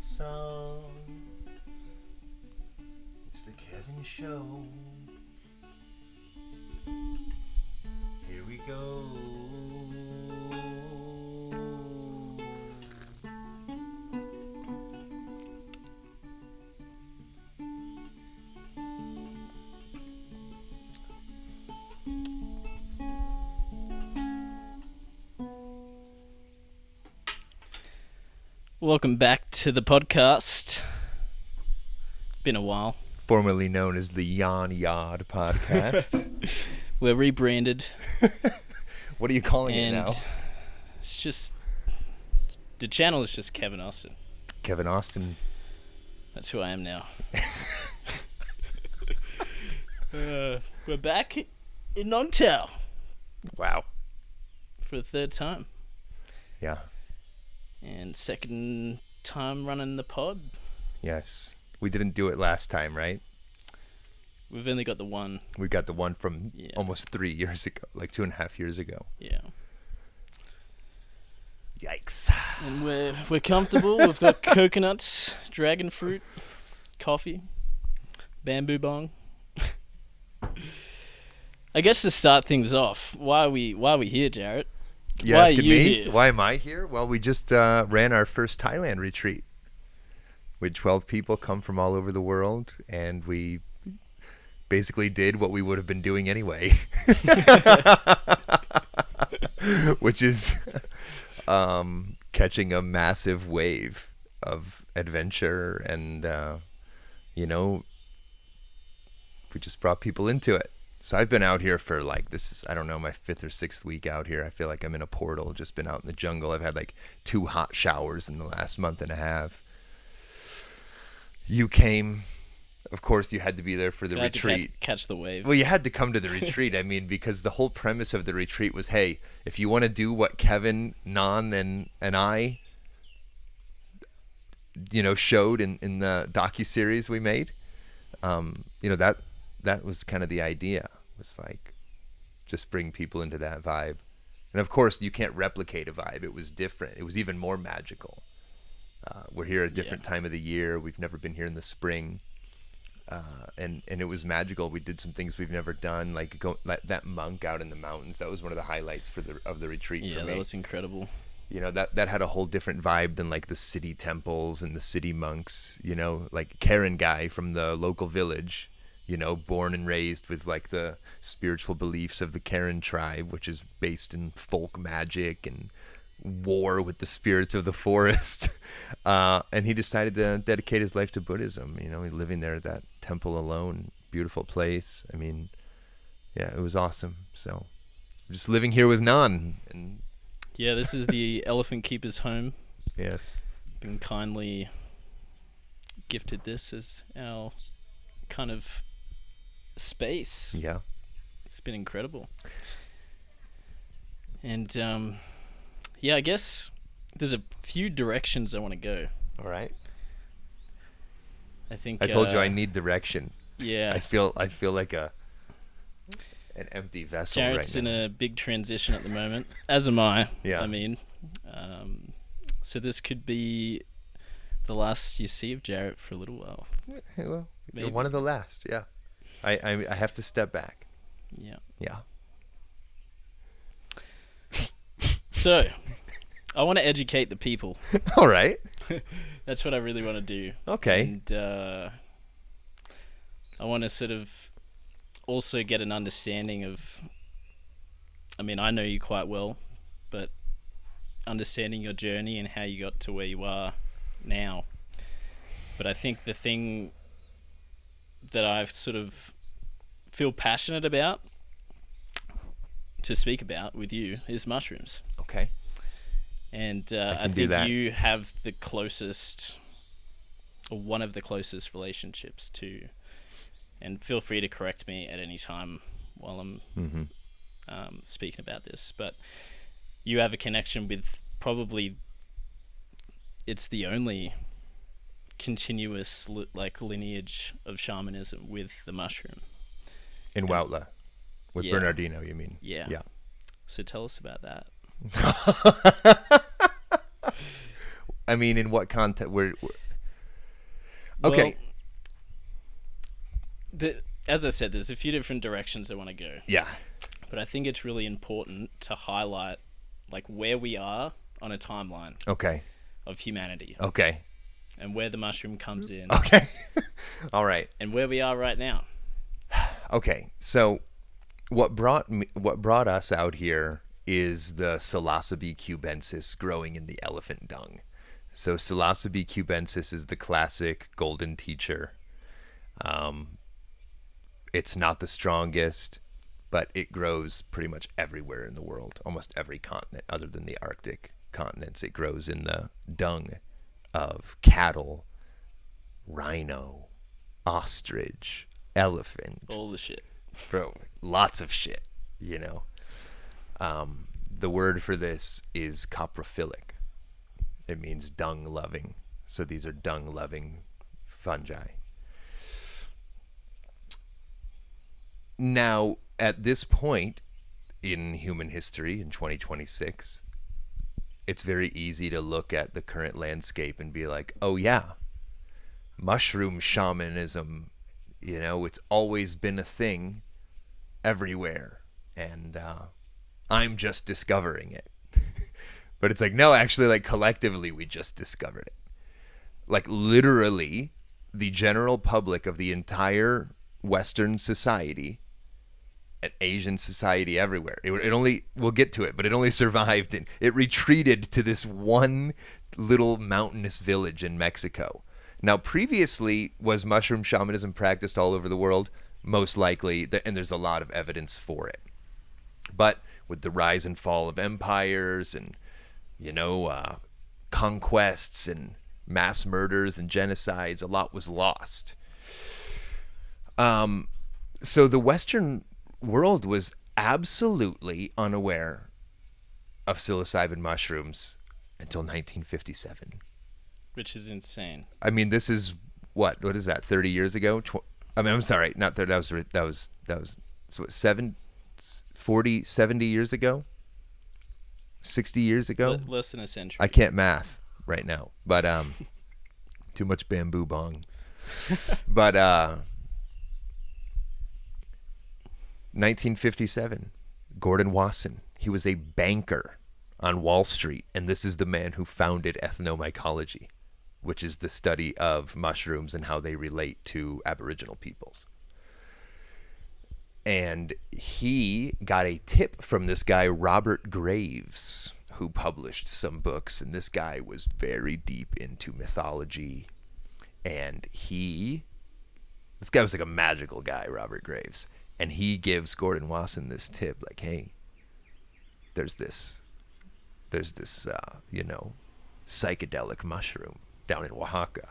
song. It's the Kevin Show. Here we go. Welcome back to the podcast. Been a while. Formerly known as the Yon Yard podcast. We're rebranded. What are you calling it now? It's just... The channel is just Kevin Austin. Kevin Austin. That's who I am now. We're back in Longtown. Wow. For the third time. Yeah. And second time running the pod. Yes. We didn't do it last time, right? We've only got the one. We got the one from almost 3 years ago, like 2.5 years ago. Yeah. Yikes. And we're comfortable. We've got coconuts, dragon fruit, coffee, bamboo bong. I guess to start things off, why are we here, Jarrett? You Why asking are you me? here? Why am I here? Well, we just ran our first Thailand retreat. We had 12 people come from all over the world, and we basically did what we would have been doing anyway. Which is catching a massive wave of adventure, and, we just brought people into it. So I've been out here for I don't know, my 5th or 6th week out here. I feel like I'm in a portal, just been out in the jungle. I've had 2 hot showers in the last month and a half. You came, of course, you had to be there for the retreat. Catch the wave. Well, you had to come to the retreat. I mean, because the whole premise of the retreat was, hey, if you want to do what Kevin, Nan, and I, showed in the docuseries we made, that was kind of the idea. It was just bring people into that vibe. And of course, you can't replicate a vibe. It was different. It was even more magical. We're here at a different time of the year. We've never been here in the spring. And it was magical. We did some things we've never done, like that monk out in the mountains. That was one of the highlights of the retreat for me. Yeah, that was incredible. That had a whole different vibe than the city temples and the city monks, Karen guy from the local village, born and raised with the spiritual beliefs of the Karen tribe, which is based in folk magic and war with the spirits of the forest. And he decided to dedicate his life to Buddhism, living there at that temple alone. Beautiful place. I mean, yeah, it was awesome. So I'm just living here with Nan. And yeah, this is the Elephant Keeper's home. Yes. Been kindly gifted this as our kind of space. Yeah. It's been incredible. And I guess there's a few directions I want to go. All right. I think I told you I need direction. Yeah. I feel like an empty vessel Jarrett's right now. in a big transition at the moment, as am I. Yeah. I mean, so this could be the last you see of Jarrett for a little while. Well, Maybe. you're one of the last. Yeah. I have to step back. Yeah. Yeah. So, I want to educate the people. All right. That's what I really want to do. Okay. And I want to sort of also get an understanding of, I mean, I know you quite well, but understanding your journey and how you got to where you are now. But I think the thing that I sort of feel passionate about to speak about with you is mushrooms. Okay. And I think you have the closest, or one of the closest relationships to, and feel free to correct me at any time while I'm speaking about this, but you have a connection with probably, it's the only continuous lineage of shamanism with the mushroom. In Huautla. With Bernardino, you mean? Yeah. Yeah. So tell us about that. I mean, in what context? Okay. As I said, there's a few different directions I want to go. Yeah. But I think it's really important to highlight like where we are on a timeline. Okay. Of humanity. Okay. And where the mushroom comes in. Okay. All right. And where we are right now. Okay. So what brought us out here is the Psilocybe cubensis growing in the elephant dung. So Psilocybe cubensis is the classic golden teacher. It's not the strongest, but it grows pretty much everywhere in the world, almost every continent other than the Arctic continents. It grows in the dung of cattle, rhino, ostrich, elephant. All the shit. Bro, lots of shit, The word for this is coprophilic. It means dung-loving. So these are dung-loving fungi. Now, at this point in human history, in 2026, it's very easy to look at the current landscape and be like, oh yeah, mushroom shamanism, it's always been a thing everywhere. And I'm just discovering it. But it's like, no, actually, like collectively, we just discovered it. Like literally, the general public of the entire Western society and Asian society everywhere. It only, we'll get to it, but it only survived and it retreated to this one little mountainous village in Mexico. Now, previously, was mushroom shamanism practiced all over the world? Most likely, and there's a lot of evidence for it. But with the rise and fall of empires and, conquests and mass murders and genocides, a lot was lost. So the Western world was absolutely unaware of psilocybin mushrooms until 1957. Which is insane. I mean, this is what is that? 30 years ago? I'm sorry, not 30. That was so 70 years ago? 60 years ago? Less than a century. I can't math right now, but too much bamboo bong. But 1957, Gordon Wasson. He was a banker on Wall Street, and this is the man who founded ethnomycology, which is the study of mushrooms and how they relate to Aboriginal peoples. And he got a tip from this guy, Robert Graves, who published some books. And this guy was very deep into mythology. And this guy was like a magical guy, Robert Graves. And he gives Gordon Wasson this tip, like, hey, there's this psychedelic mushroom down in Oaxaca.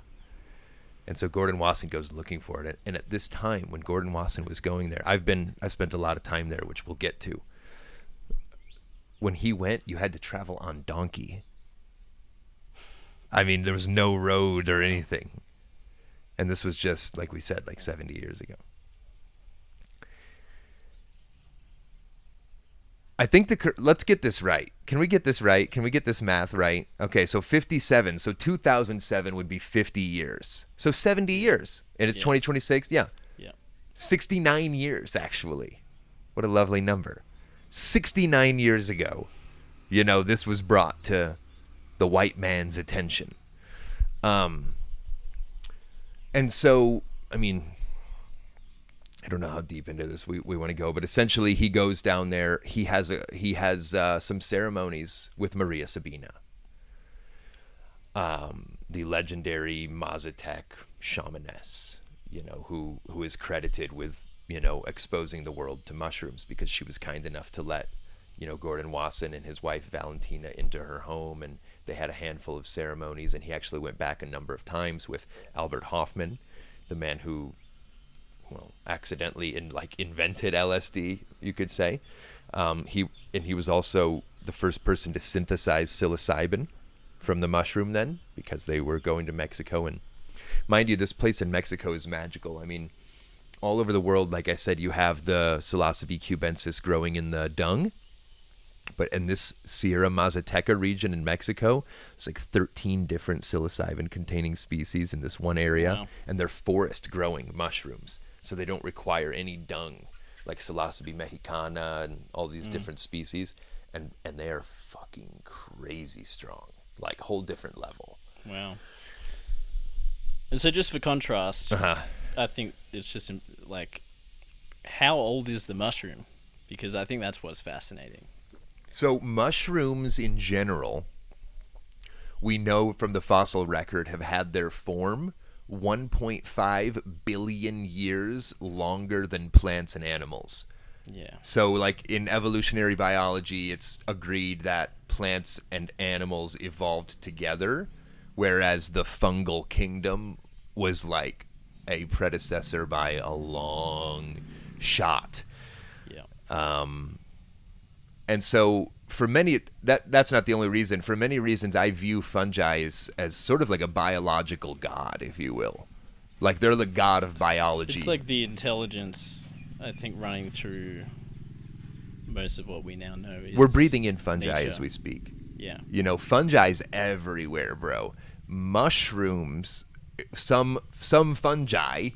And so Gordon Wasson goes looking for it. And at this time, when Gordon Wasson was going there, I spent a lot of time there, which we'll get to. When he went, you had to travel on donkey. I mean, there was no road or anything. And this was just, like we said, like 70 years ago. I think let's get this right. Can we get this right? Can we get this math right? Okay, so 57. So 2007 would be 50 years. So 70 years. And it's 2026? Yeah. 69 years, actually. What a lovely number. 69 years ago, this was brought to the white man's attention. And so, I mean, I don't know how deep into this we want to go, but essentially he goes down there. He has some ceremonies with Maria Sabina, the legendary Mazatec shamaness, who is credited with exposing the world to mushrooms because she was kind enough to let Gordon Wasson and his wife Valentina into her home, and they had a handful of ceremonies. And he actually went back a number of times with Albert Hofmann, the man who accidentally invented LSD, you could say. He was also the first person to synthesize psilocybin from the mushroom then, because they were going to Mexico. And mind you, this place in Mexico is magical. I mean, all over the world, like I said, you have the Psilocybe cubensis growing in the dung. But in this Sierra Mazateca region in Mexico, there's like 13 different psilocybin-containing species in this one area, Wow. and they're forest-growing mushrooms, so they don't require any dung, like Psilocybe mexicana and all these different species, and they are fucking crazy strong, like whole different level. Wow. And so, just for contrast, Uh-huh. I think it's just like, how old is the mushroom? Because I think that's what's fascinating. So mushrooms in general, we know from the fossil record, have had their form 1.5 billion years longer than plants and animals. Yeah. So like in evolutionary biology, it's agreed that plants and animals evolved together, whereas the fungal kingdom was like a predecessor by a long shot. Yeah. And so for many, that's not the only reason. For many reasons, I view fungi as sort of like a biological god, if you will. Like they're the god of biology. It's like the intelligence, I think, running through most of what we now know. We're breathing in fungi nature. as we speak. Yeah. You know, fungi's everywhere, bro. Mushrooms, some fungi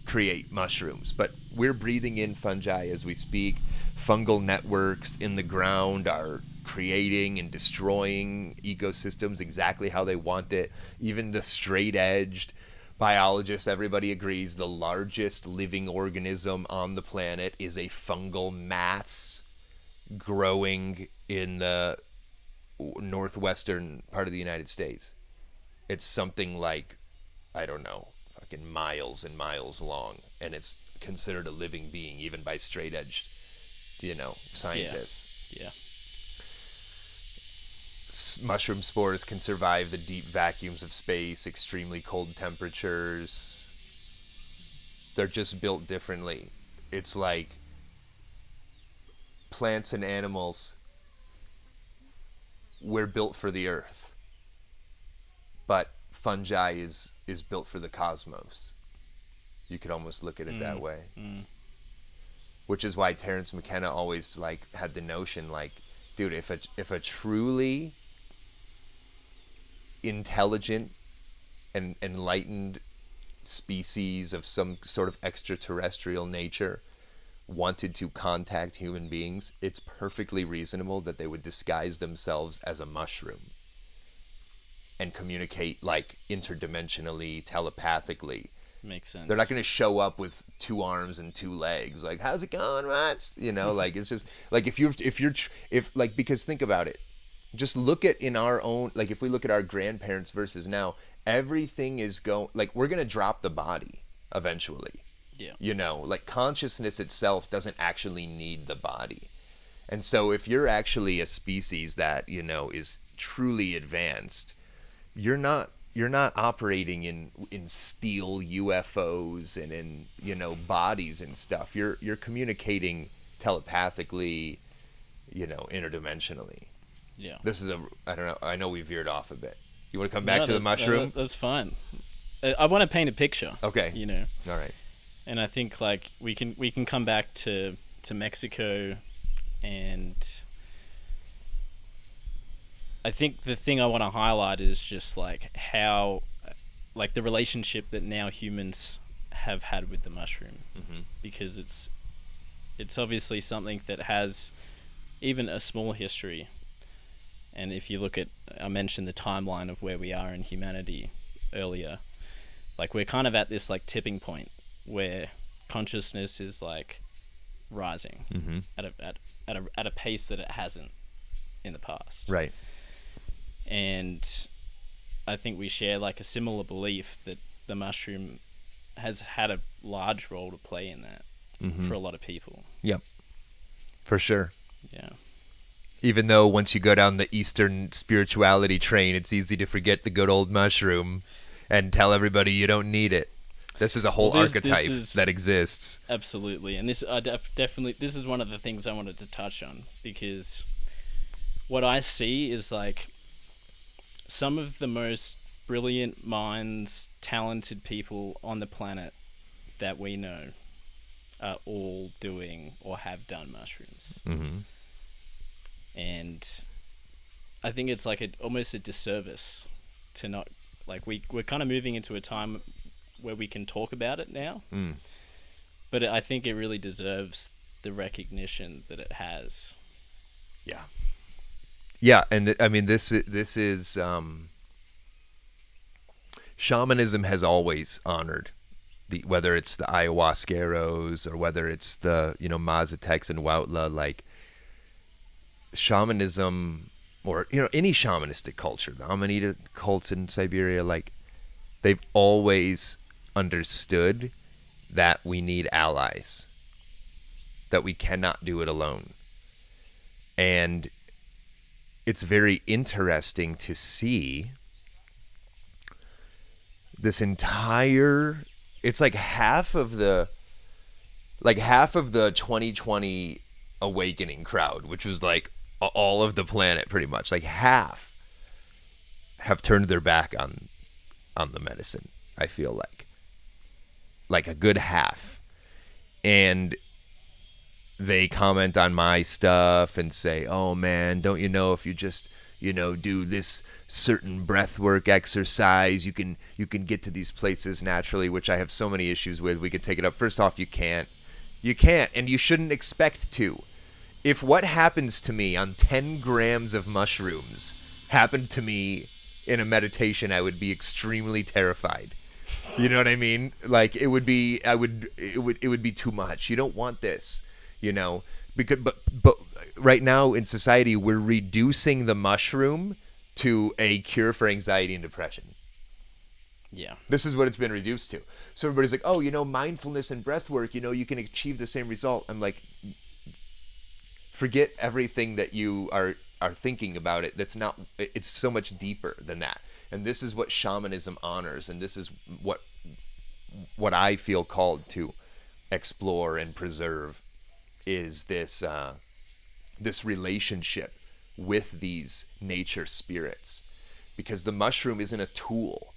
create mushrooms, but we're breathing in fungi as we speak. Fungal networks in the ground are creating and destroying ecosystems exactly how they want it. Even the straight-edged biologists, everybody agrees, the largest living organism on the planet is a fungal mass growing in the northwestern part of the United States. It's something like, I don't know, fucking miles and miles long, and it's considered a living being even by straight-edged, scientists. Yeah. Mushroom spores can survive the deep vacuums of space, extremely cold temperatures. They're just built differently. It's like plants and animals, we're built for the earth, but fungi is built for the cosmos. You could almost look at it that way. Which is why Terence McKenna always had the notion dude, if a truly intelligent and enlightened species of some sort of extraterrestrial nature wanted to contact human beings, it's perfectly reasonable that they would disguise themselves as a mushroom and communicate interdimensionally, telepathically. Makes sense. They're not going to show up with 2 arms and 2 legs. Like, how's it going, Mats? It's just because think about it. Just look at in our own, if we look at our grandparents versus now, everything is we're going to drop the body eventually. Yeah. Consciousness itself doesn't actually need the body. And so if you're actually a species that, is truly advanced, you're not operating in steel UFOs and in bodies and stuff. You're communicating telepathically, interdimensionally. Yeah. This is I don't know. I know we veered off a bit. You want to come back to the mushroom? That's fine. I want to paint a picture. Okay. All right. And I think we can come back to Mexico, and I think the thing I want to highlight is just how the relationship that now humans have had with the mushroom, because it's obviously something that has even a small history. And if you look at, I mentioned the timeline of where we are in humanity earlier, we're kind of at this tipping point where consciousness is rising at a pace that it hasn't in the past. Right. And I think we share a similar belief that the mushroom has had a large role to play in that for a lot of people. Yep. For sure. Yeah. Even though once you go down the Eastern spirituality train, it's easy to forget the good old mushroom and tell everybody you don't need it. This is a whole archetype that exists. Absolutely. And this definitely, this is one of the things I wanted to touch on, because what I see is some of the most brilliant minds, talented people on the planet that we know are all doing or have done mushrooms. And I think it's like almost a disservice to not, like, we're kind of moving into a time where we can talk about it now, but I think it really deserves the recognition that it has. Yeah, and I mean, this is shamanism has always honored whether it's the ayahuasqueros or whether it's the Mazatecs and Huautla, like shamanism, or any shamanistic culture, the Amanita cults in Siberia, like they've always understood that we need allies, that we cannot do it alone. And it's very interesting to see this entire, it's like half of the 2020 awakening crowd, which was like all of the planet pretty much, like half have turned their back on the medicine. I feel like a good half. And they comment on my stuff and say, "Oh man, don't you know if you just do this certain breathwork exercise, you can get to these places naturally," which I have so many issues with. We could take it up. First off, you can't, and you shouldn't expect to. If what happens to me on 10 grams of mushrooms happened to me in a meditation, I would be extremely terrified. You know what I mean? Like it would be too much. You don't want this, because but right now in society we're reducing the mushroom to a cure for anxiety and depression. Yeah. This is what it's been reduced to. So everybody's like, "Oh, mindfulness and breath work, you can achieve the same result." I'm like, forget everything that you are thinking about it. It's so much deeper than that. And this is what shamanism honors, and this is what I feel called to explore and preserve, is this relationship with these nature spirits. Because the mushroom isn't a tool.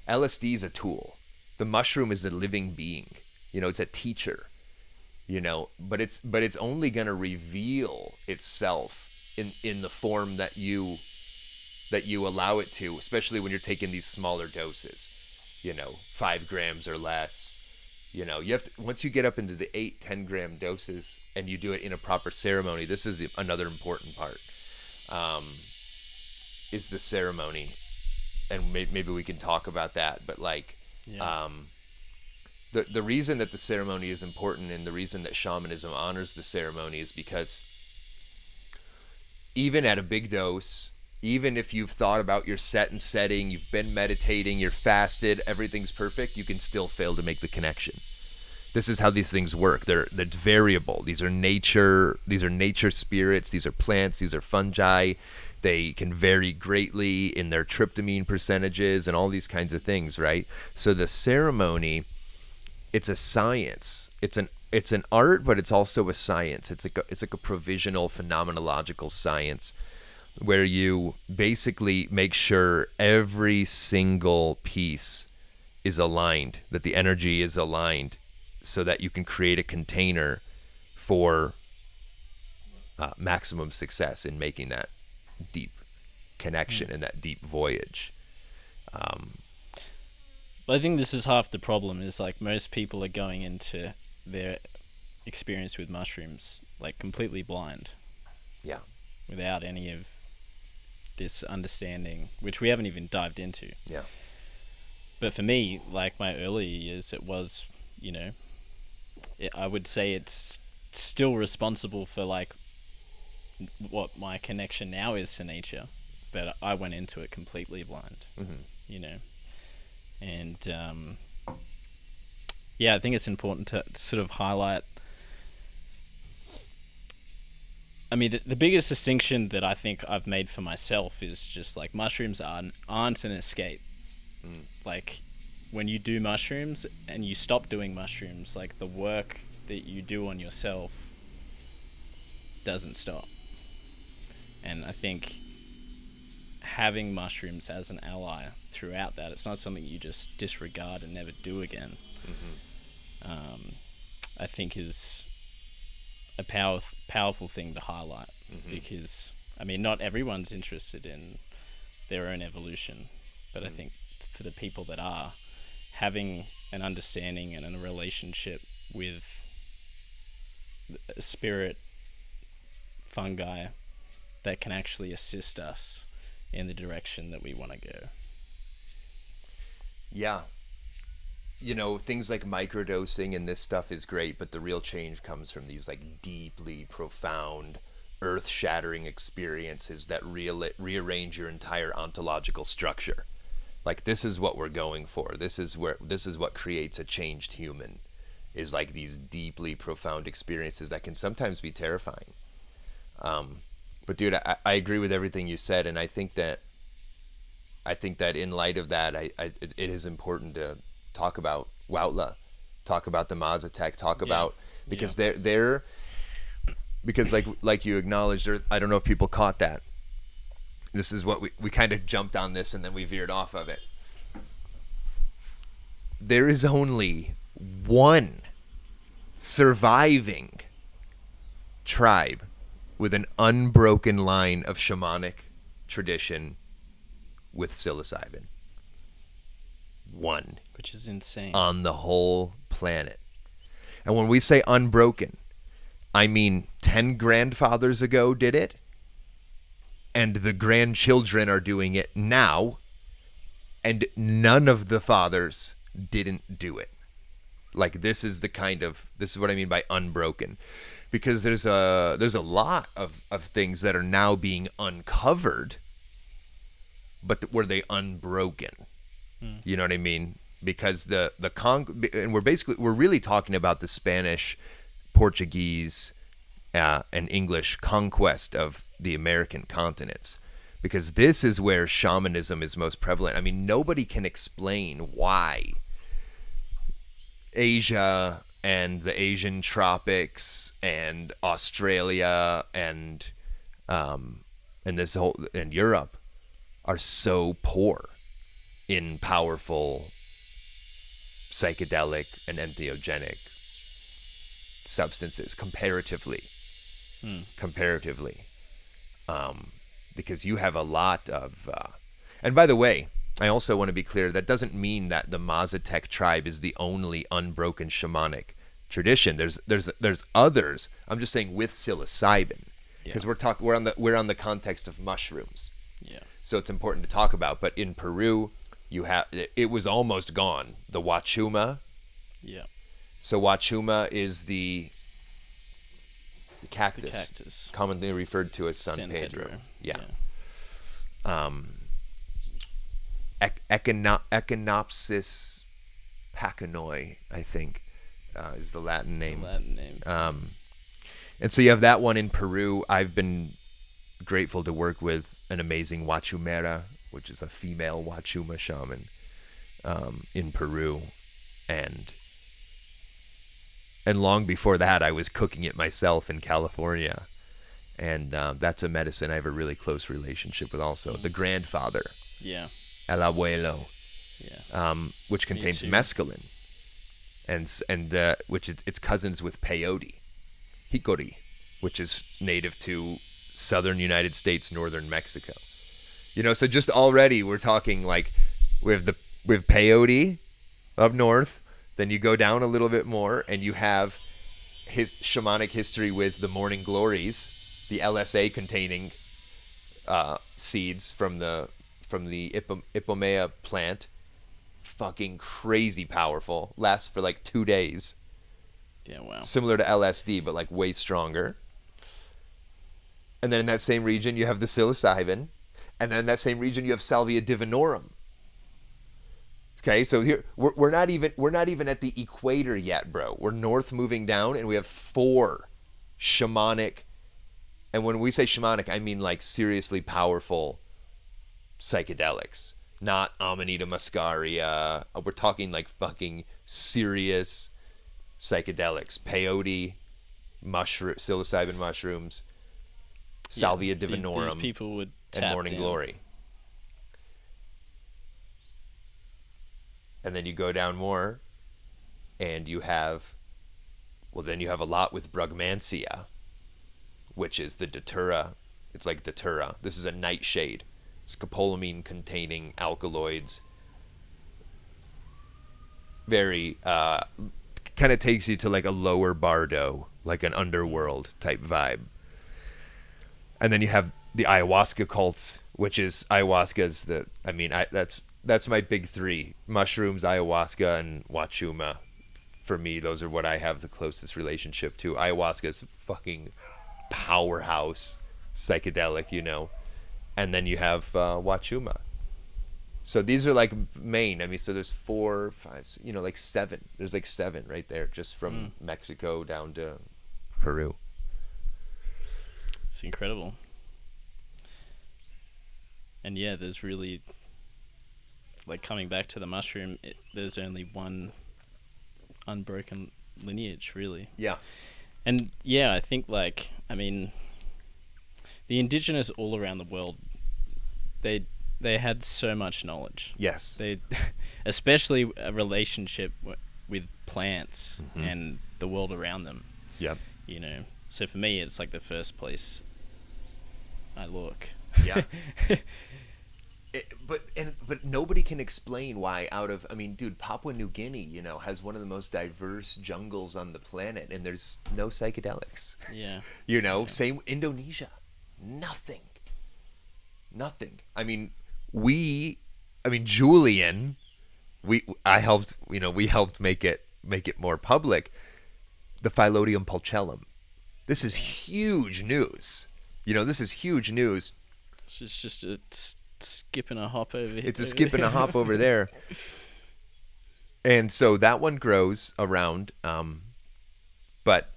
LSD is a tool. The mushroom is a living being. It's a teacher. But it's only going to reveal itself in the form that you allow it to, especially when you're taking these smaller doses, 5 grams or less. You have to, once you get up into the 8-10 gram doses and you do it in a proper ceremony, this is another important part, is the ceremony. And maybe we can talk about that, but the reason that the ceremony is important, and the reason that shamanism honors the ceremony, is because even at a big dose, even if you've thought about your set and setting, you've been meditating, you're fasted, everything's perfect, you can still fail to make the connection. This is how these things work. They're variable. These are nature spirits, these are plants, these are fungi. They can vary greatly in their tryptamine percentages and all these kinds of things, right? So the ceremony, it's a science. It's an art, but it's also a science. It's like a provisional phenomenological science, where you basically make sure every single piece is aligned, that the energy is aligned, so that you can create a container for maximum success in making that deep connection and that deep voyage. But I think this is half the problem, is like most people are going into their experience with mushrooms like completely blind. Yeah. Without any of this understanding, which we haven't even dived into. Yeah. But for me, like my early years, it was, I would say it's still responsible for like what my connection now is to nature, but I went into it completely blind. And I think it's important to sort of highlight. I mean, the biggest distinction that I think I've made for myself is just like mushrooms aren't an escape. Like when you do mushrooms and you stop doing mushrooms, like the work that you do on yourself doesn't stop. And I think having mushrooms as an ally throughout that, it's not something you just disregard and never do again. I think is a powerful thing to highlight, because I mean, not everyone's interested in their own evolution, but I think for the people that are, having an understanding and a relationship with a spirit, fungi, that can actually assist us in the direction that we want to go. Yeah. You know, things like microdosing and this stuff is great, but the real change comes from these like deeply profound, earth-shattering experiences that rearrange your entire ontological structure. Like, this is what we're going for. This is what creates a changed human, is like these deeply profound experiences that can sometimes be terrifying. But dude, I agree with everything you said, and I think that in light of that, it is important to talk about Woutla, talk about the Mazatec, talk about, because they're because like you acknowledged, I don't know if people caught that. This is what we kind of jumped on this and then we veered off of it. There is only one surviving tribe with an unbroken line of shamanic tradition with psilocybin. One. Which is insane. On the whole planet. And when we say unbroken, I mean 10 grandfathers ago did it, and the grandchildren are doing it now, and none of the fathers didn't do it. Like, this is what I mean by unbroken. Because there's a lot of things that are now being uncovered, but were they unbroken? You know what I mean? Because and we're really talking about the Spanish, Portuguese, and English conquest of the American continents, because this is where shamanism is most prevalent. I mean, nobody can explain why Asia and the Asian tropics and Australia and Europe are so poor in powerful psychedelic and entheogenic substances comparatively. Because you have a lot of and by the way, I also want to be clear, that doesn't mean that the Mazatec tribe is the only unbroken shamanic tradition. There's others. I'm just saying with psilocybin, because we're on the context of mushrooms. Yeah. So it's important to talk about. But in Peru, it was almost gone. The Wachuma. Yeah. So Wachuma is the cactus, commonly referred to as San Pedro. Yeah. Echinopsis pachanoi, I think, is the Latin name. And so you have that one in Peru. I've been grateful to work with an amazing Wachumera, which is a female Wachuma shaman, in Peru, and long before that, I was cooking it myself in California, and that's a medicine I have a really close relationship with. Also, the grandfather, el abuelo, which contains mescaline, and which it's cousins with peyote, hickory, which is native to southern United States, northern Mexico. You know, so just already we're talking like with peyote up north. Then you go down a little bit more, and you have his shamanic history with the morning glories, the LSA containing seeds from the Ipomea plant. Fucking crazy powerful. Lasts for like 2 days. Yeah, wow. Similar to LSD, but like way stronger. And then in that same region, you have the psilocybin. And then in that same region, you have Salvia divinorum. Okay, so here we're not even at the equator yet, bro. We're north moving down, and we have 4 shamanic, and when we say shamanic, I mean like seriously powerful psychedelics, not Amanita muscaria. We're talking like fucking serious psychedelics, peyote, psilocybin mushrooms, Salvia divinorum, these people would and morning glory. And then you go down more, and you have a lot with Brugmansia, which is the datura It's like datura. This is a nightshade. Scopolamine containing alkaloids. Very kind of takes you to like a lower bardo, like an underworld type vibe. And then you have the ayahuasca cults, which is ayahuasca's that's my big three: mushrooms, ayahuasca, and wachuma. For me, those are what I have the closest relationship to. Ayahuasca is fucking powerhouse psychedelic, and then you have wachuma. So these are like main. I mean, so there's 4, 5, like 7. There's like 7 right there, just from Mexico down to Peru. It's incredible. And yeah, there's really, like, coming back to the mushroom, there's only one unbroken lineage, really. Yeah. And yeah, I think, like, I mean, the indigenous all around the world, they had so much knowledge. Yes. They, especially a relationship with plants and the world around them. Yep. So for me, it's like the first place I look. Yeah. But nobody can explain why dude, Papua New Guinea, has one of the most diverse jungles on the planet, and there's no psychedelics. Yeah. Same Indonesia. Nothing. Julian, we helped make it more public. The Phylodium pulchellum. This is huge news. This is huge news. It's just a skip and a hop over here. It's a skip and a hop over there. And so that one grows around, but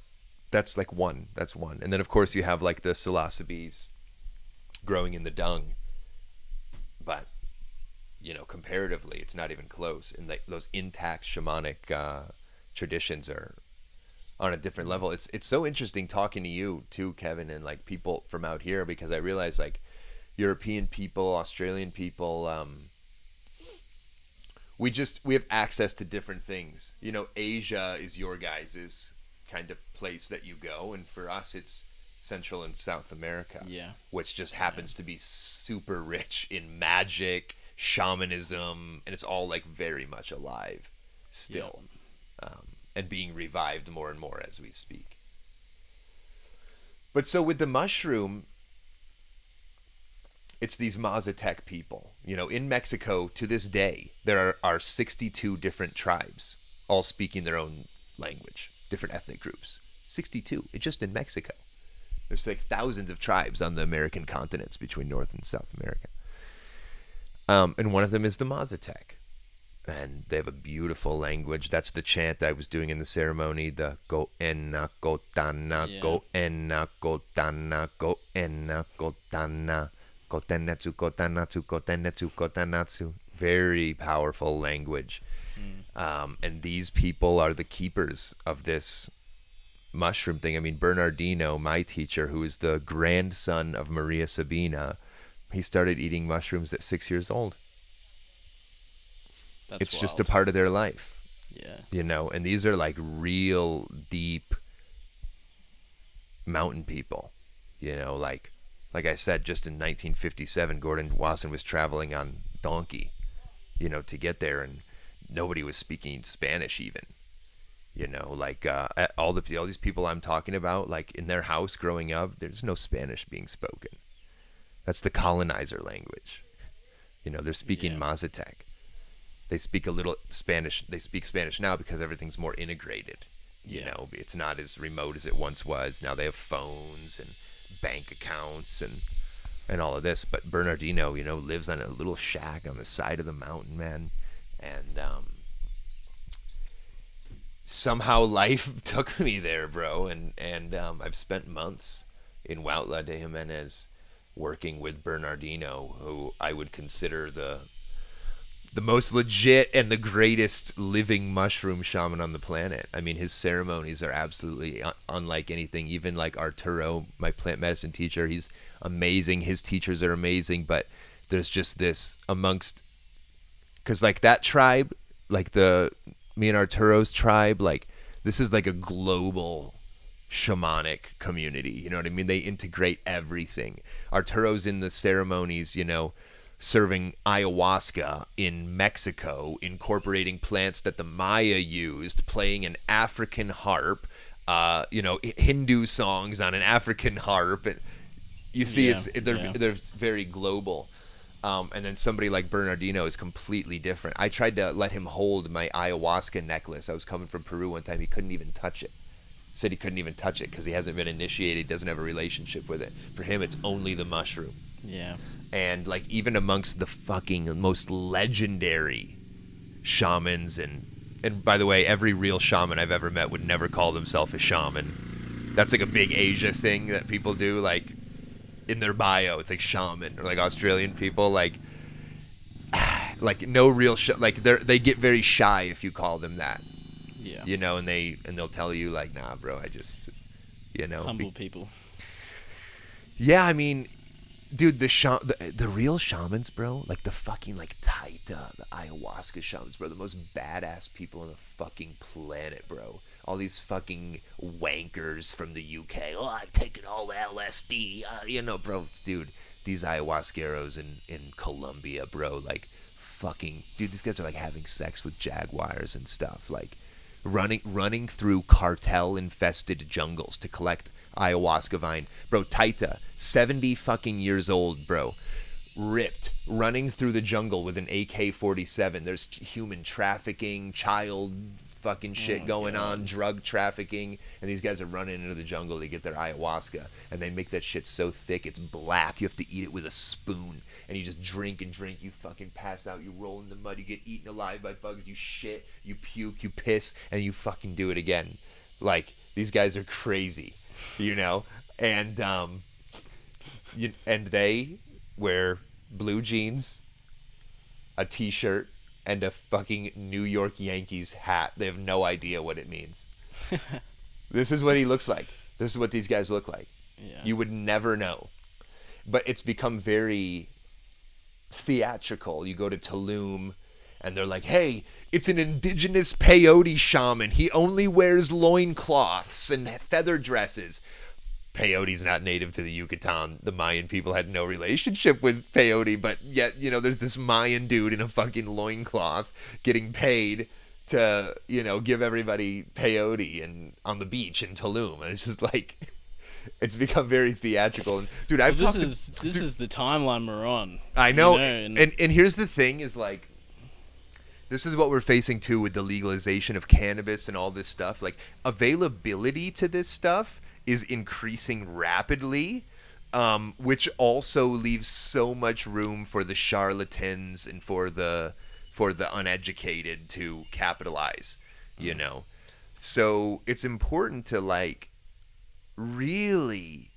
that's like one. That's one. And then, of course, you have like the psilocybes growing in the dung. But, comparatively, it's not even close. And like those intact shamanic traditions are on a different level. It's so interesting talking to you too, Kevin, and like people from out here, because I realize like European people, Australian people, we have access to different things. Asia is your guys' kind of place that you go, and for us it's Central and South America, which just happens to be super rich in magic, shamanism, and it's all like very much alive still, and being revived more and more as we speak. But so with the mushroom, it's these Mazatec people. In Mexico, to this day, there are 62 different tribes, all speaking their own language, different ethnic groups. 62, just in Mexico. There's like thousands of tribes on the American continents between North and South America. And one of them is the Mazatec. And they have a beautiful language. That's the chant I was doing in the ceremony, the go enna kotana, go enna kotana, go enna kotana. Kotenetsu, kotanatsu, kotenetsu, kotanatsu. Very powerful language. And these people are the keepers of this mushroom thing. Bernardino, my teacher, who is the grandson of Maria Sabina, he started eating mushrooms at 6 years old. It's wild. Just a part of their life. Yeah. And these are like real deep mountain people. Like I said, just in 1957, Gordon Wasson was traveling on donkey, to get there, and nobody was speaking Spanish even. All these people I'm talking about, like in their house growing up, there's no Spanish being spoken. That's the colonizer language. They're speaking Mazatec. They speak a little Spanish. They speak Spanish now because everything's more integrated. It's not as remote as it once was. Now they have phones and bank accounts and all of this. But Bernardino, lives on a little shack on the side of the mountain, man. And somehow life took me there, bro. And I've spent months in Huautla de Jimenez working with Bernardino, who I would consider the most legit and the greatest living mushroom shaman on the planet. His ceremonies are absolutely unlike anything. Even like Arturo, my plant medicine teacher, he's amazing. His teachers are amazing, but there's just this amongst, because like that tribe, like me and Arturo's tribe, like this is like a global shamanic community. You know what I mean? They integrate everything. Arturo's in the ceremonies, you know, serving ayahuasca in Mexico, incorporating plants that the Maya used, playing an African harp, you know, Hindu songs on an African harp. And you see, they're very global. And then somebody like Bernardino is completely different. I tried to let him hold my ayahuasca necklace. I was coming from Peru one time. He couldn't even touch it. Said he couldn't even touch it because he hasn't been initiated, doesn't have a relationship with it. For him, it's only the mushroom. Yeah. And like even amongst the fucking most legendary shamans, and by the way, every real shaman I've ever met would never call themselves a shaman. That's like a big Asia thing that people do, like in their bio, it's like shaman, or like Australian people, like no real like they get very shy if you call them that. Yeah. You know, and they'll tell you like, nah, bro, I just, you know, humble people. Yeah, I mean, dude, the real shamans, bro, like the fucking like Taita, the ayahuasca shamans, bro, the most badass people on the fucking planet, bro. All these fucking wankers from the UK. Oh, I've taken all the LSD. You know, bro, dude, these ayahuasqueros in Colombia, bro, like fucking, dude, these guys are like having sex with jaguars and stuff, like running through cartel infested jungles to collect ayahuasca vine. Bro, Taita, 70 fucking years old, bro, ripped, running through the jungle with an AK-47. There's human trafficking, child fucking shit going on, drug trafficking, and these guys are running into the jungle to get their ayahuasca, and they make that shit so thick it's black. You have to eat it with a spoon, and you just drink and drink. You fucking pass out, you roll in the mud, you get eaten alive by bugs, you shit, you puke, you piss, and you fucking do it again. Like, these guys are crazy, you know? And and they wear blue jeans, a t-shirt, and a fucking New York Yankees hat. They have no idea what it means. This is what he looks like. This is what these guys look like. Yeah. You would never know. But it's become very theatrical. You go to Tulum, and they're like, hey, it's an indigenous peyote shaman. He only wears loincloths and feather dresses. Peyote's not native to the Yucatan. The Mayan people had no relationship with peyote, but yet, you know, there's this Mayan dude in a fucking loincloth getting paid to, you know, give everybody peyote and on the beach in Tulum. And it's just like, it's become very theatrical. And dude, this is the timeline we're on. I know, you know and here's the thing is like, this is what we're facing too with the legalization of cannabis and all this stuff. Like, availability to this stuff is increasing rapidly, which also leaves so much room for the charlatans and for the uneducated to capitalize, you know. So it's important to like really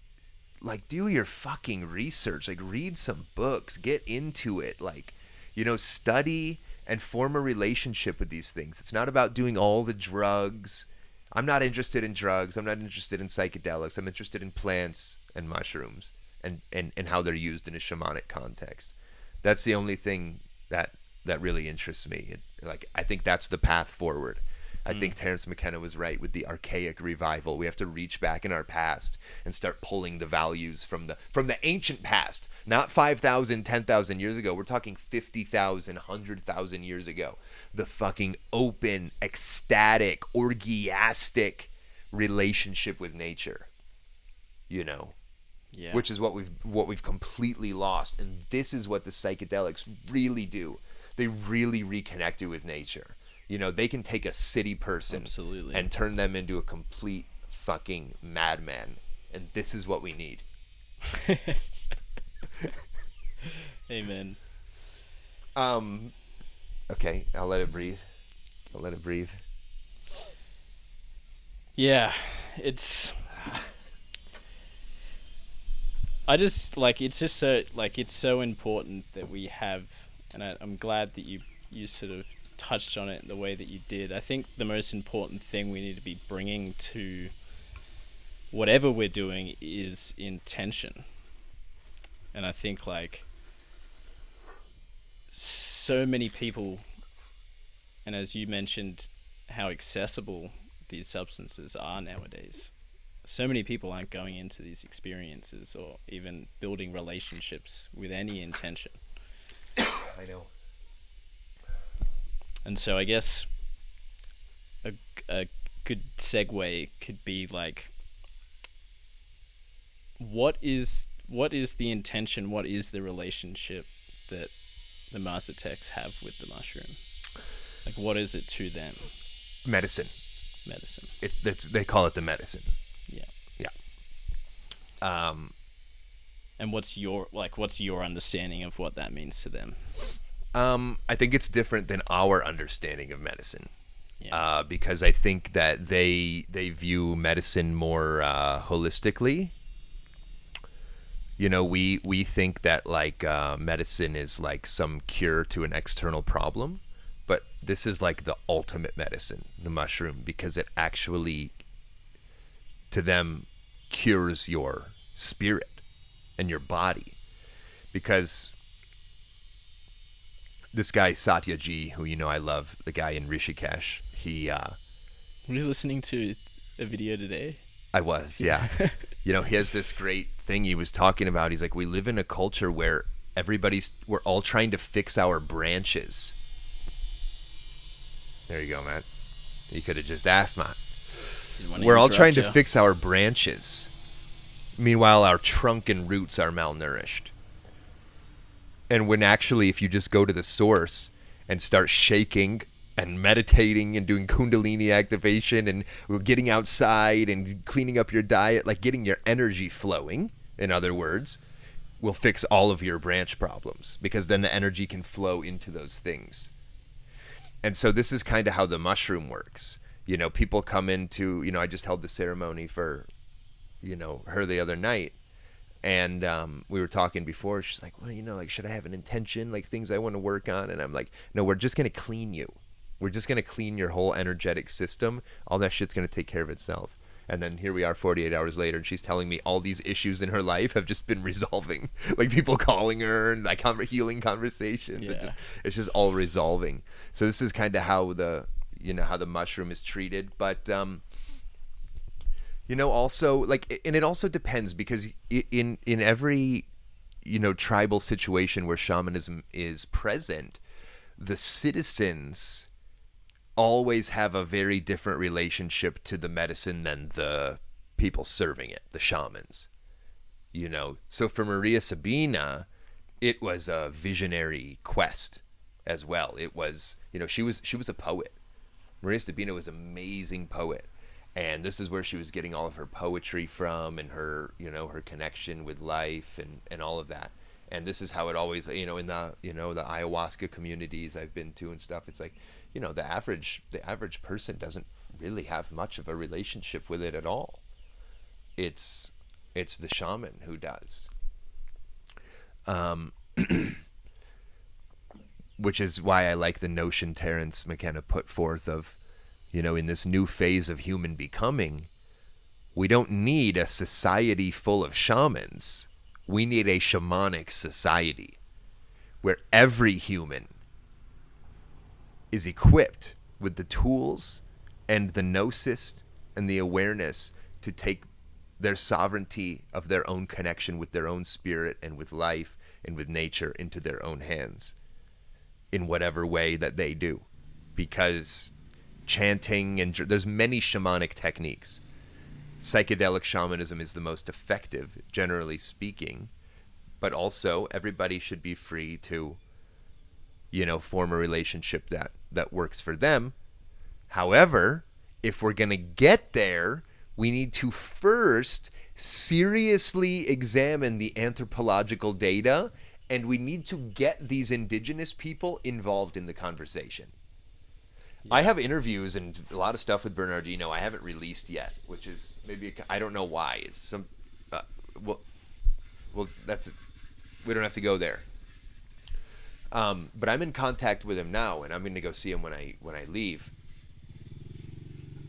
like do your fucking research, like read some books, get into it, like, you know, study and form a relationship with these things. It's not about doing all the drugs. I'm not interested in drugs. I'm not interested in psychedelics. I'm interested in plants and mushrooms and how they're used in a shamanic context. That's the only thing that really interests me. It's like, I think that's the path forward. I think Terence McKenna was right with the archaic revival. We have to reach back in our past and start pulling the values from the ancient past. Not 5,000, 10,000 years ago. We're talking 50,000, 100,000 years ago. The fucking open, ecstatic, orgiastic relationship with nature. You know? Yeah. Which is what we've completely lost. And this is what the psychedelics really do. They really reconnect you with nature. You know, they can take a city person Absolutely. And turn them into a complete fucking madman. And this is what we need. Amen. Okay, I'll let it breathe. Yeah, it's so important that we have, and I'm glad that you sort of touched on it the way that you did. I think the most important thing we need to be bringing to whatever we're doing is intention. And I think like so many people, and as you mentioned, how accessible these substances are nowadays. so many people aren't going into these experiences or even building relationships with any intention. I know. And so I guess a good segue could be like, what is the intention? What is the relationship that the Master Techs have with the mushroom? Like, what is it to them? Medicine. They call it the medicine. Yeah. Yeah. And what's your understanding of what that means to them? I think it's different than our understanding of medicine. Yeah. Because I think that they view medicine more holistically. You know, we think that like medicine is like some cure to an external problem, but this is like the ultimate medicine, the mushroom, because it actually, to them, cures your spirit and your body. Because this guy Satyaji, who you know I love, the guy in Rishikesh, he were you listening to a video today? I was, yeah. You know, he has this great thing he was talking about. He's like, we live in a culture where we're all trying to fix our branches. There you go, Matt. You could have just asked, Matt. We're all trying to fix our branches. Meanwhile, our trunk and roots are malnourished. And when actually, if you just go to the source and start shaking and meditating and doing kundalini activation and getting outside and cleaning up your diet, like getting your energy flowing, in other words, will fix all of your branch problems, because then the energy can flow into those things. And so this is kind of how the mushroom works. You know, people come into, you know, I just held the ceremony for, you know, her the other night. And we were talking before. She's like, well, you know, like, should I have an intention, like things I want to work on? And I'm like, no, we're just going to clean you. We're just going to clean your whole energetic system. All that shit's going to take care of itself. And then here we are 48 hours later, and she's telling me all these issues in her life have just been resolving. Like people calling her and like healing conversations. Yeah. It's just all resolving. So this is kind of how the mushroom is treated. But, you know, also like, and it also depends, because in every, you know, tribal situation where shamanism is present, the citizens always have a very different relationship to the medicine than the people serving it, the shamans. You know, so for Maria Sabina, it was a visionary quest as well. It was, you know, she was a poet. Maria Sabina was an amazing poet. And this is where she was getting all of her poetry from, and her, you know, her connection with life and all of that. And this is how it always, you know, in the, you know, the ayahuasca communities I've been to and stuff, it's like, you know, the average person doesn't really have much of a relationship with it at all. It's the shaman who does. Which is why I like the notion Terence McKenna put forth of, you know, in this new phase of human becoming, we don't need a society full of shamans. We need a shamanic society where every human is equipped with the tools and the gnosis and the awareness to take their sovereignty of their own connection with their own spirit and with life and with nature into their own hands in whatever way that they do. Because chanting, and there's many shamanic techniques. Psychedelic shamanism is the most effective, generally speaking, but also everybody should be free to, you know, form a relationship that works for them. However, if we're going to get there, we need to first seriously examine the anthropological data, and we need to get these indigenous people involved in the conversation. Yeah. I have interviews and a lot of stuff with Bernardino I haven't released yet, which is maybe I don't know why. It's some well that's we don't have to go there. But I'm in contact with him now, and I'm going to go see him when I leave.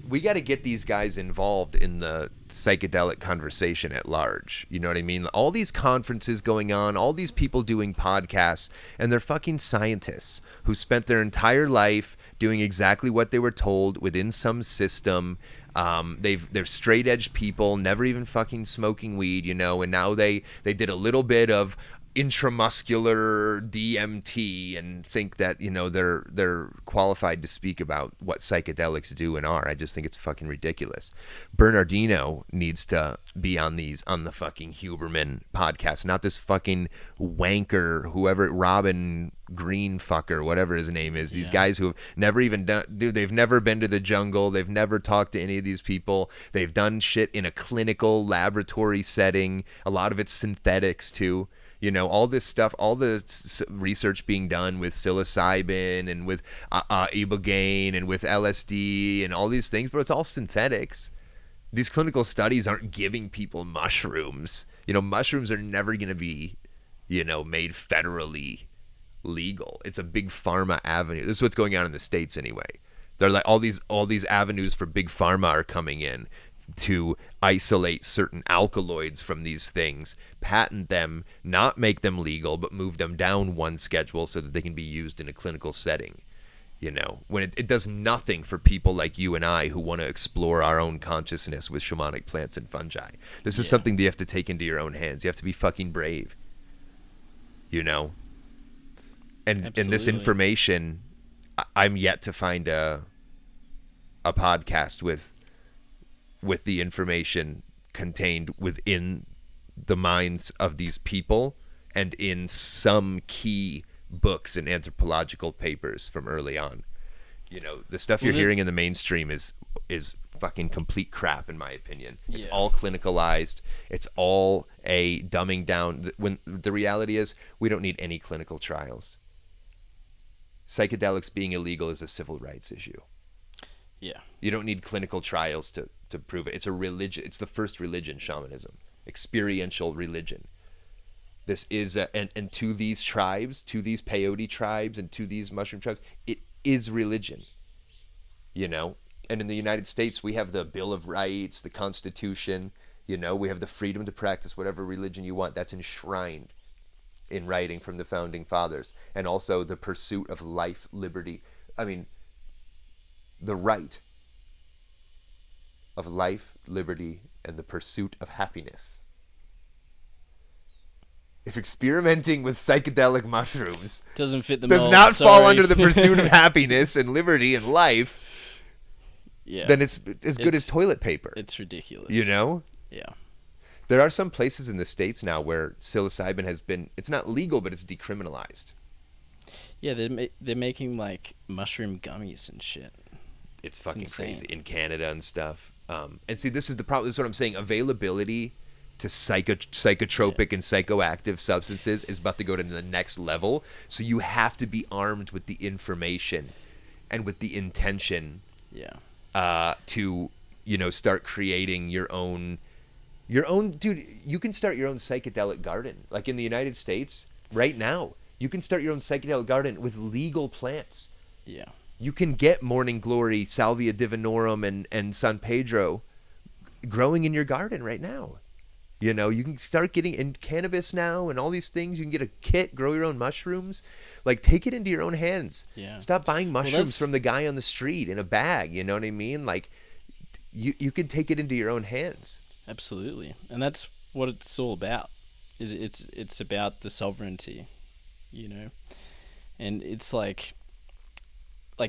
We got to get these guys involved in the psychedelic conversation at large. You know what I mean? All these conferences going on, all these people doing podcasts, and they're fucking scientists who spent their entire life doing exactly what they were told within some system, They're straight edge people, never even fucking smoking weed, you know, and now they did a little bit of intramuscular DMT and think that, you know, they're qualified to speak about what psychedelics do and are. I just think it's fucking ridiculous. Bernardino needs to be on the fucking Huberman podcast, not this fucking wanker, whoever, Robin Green fucker, whatever his name is. These guys who have never even done, dude, they've never been to the jungle. They've never talked to any of these people. They've done shit in a clinical laboratory setting. A lot of it's synthetics too. You know, all this stuff, all the research being done with psilocybin and with ibogaine and with LSD and all these things, but it's all synthetics. These clinical studies aren't giving people mushrooms. You know, mushrooms are never going to be, you know, made federally legal. It's a big pharma avenue. This is what's going on in the States anyway. They're like all these avenues for big pharma are coming in to isolate certain alkaloids from these things, patent them, not make them legal, but move them down one schedule so that they can be used in a clinical setting. You know, when it does nothing for people like you and I who want to explore our own consciousness with shamanic plants and fungi. This is something that you have to take into your own hands. You have to be fucking brave. You know? And this information, I'm yet to find a podcast with the information contained within the minds of these people and in some key books and anthropological papers from early on. You know, the stuff you're hearing in the mainstream is fucking complete crap, in my opinion. It's all clinicalized. It's all a dumbing down. When the reality is, we don't need any clinical trials. Psychedelics being illegal is a civil rights issue. Yeah. You don't need clinical trials to prove it. It's a religion. It's the first religion, shamanism. Experiential religion. This is, and to these tribes, to these peyote tribes, and to these mushroom tribes, it is religion. You know? And in the United States, we have the Bill of Rights, the Constitution. You know, we have the freedom to practice whatever religion you want. That's enshrined in writing from the founding fathers. And also the pursuit of life, liberty. I mean, the right of life, liberty, and the pursuit of happiness. If experimenting with psychedelic mushrooms doesn't fit the does mold, not sorry. fall under the pursuit of happiness and liberty and life, then it's as good as toilet paper. It's ridiculous. You know? Yeah. There are some places in the States now where psilocybin has been, it's not legal, but it's decriminalized. Yeah, they're making like mushroom gummies and shit. It's fucking crazy in Canada and stuff. And see, this is the problem. This is what I'm saying. Availability to psychotropic and psychoactive substances is about to go to the next level. So you have to be armed with the information and with the intention. To, you know, start creating your own, dude. You can start your own psychedelic garden. Like in the United States, right now, you can start your own psychedelic garden with legal plants. Yeah. You can get Morning Glory, Salvia divinorum, and San Pedro growing in your garden right now. You know, you can start getting in cannabis now and all these things. You can get a kit, grow your own mushrooms. Like, take it into your own hands. Yeah. Stop buying mushrooms from the guy on the street in a bag. You know what I mean? Like, you can take it into your own hands. Absolutely. And that's what it's all about. It's about the sovereignty, you know? And it's like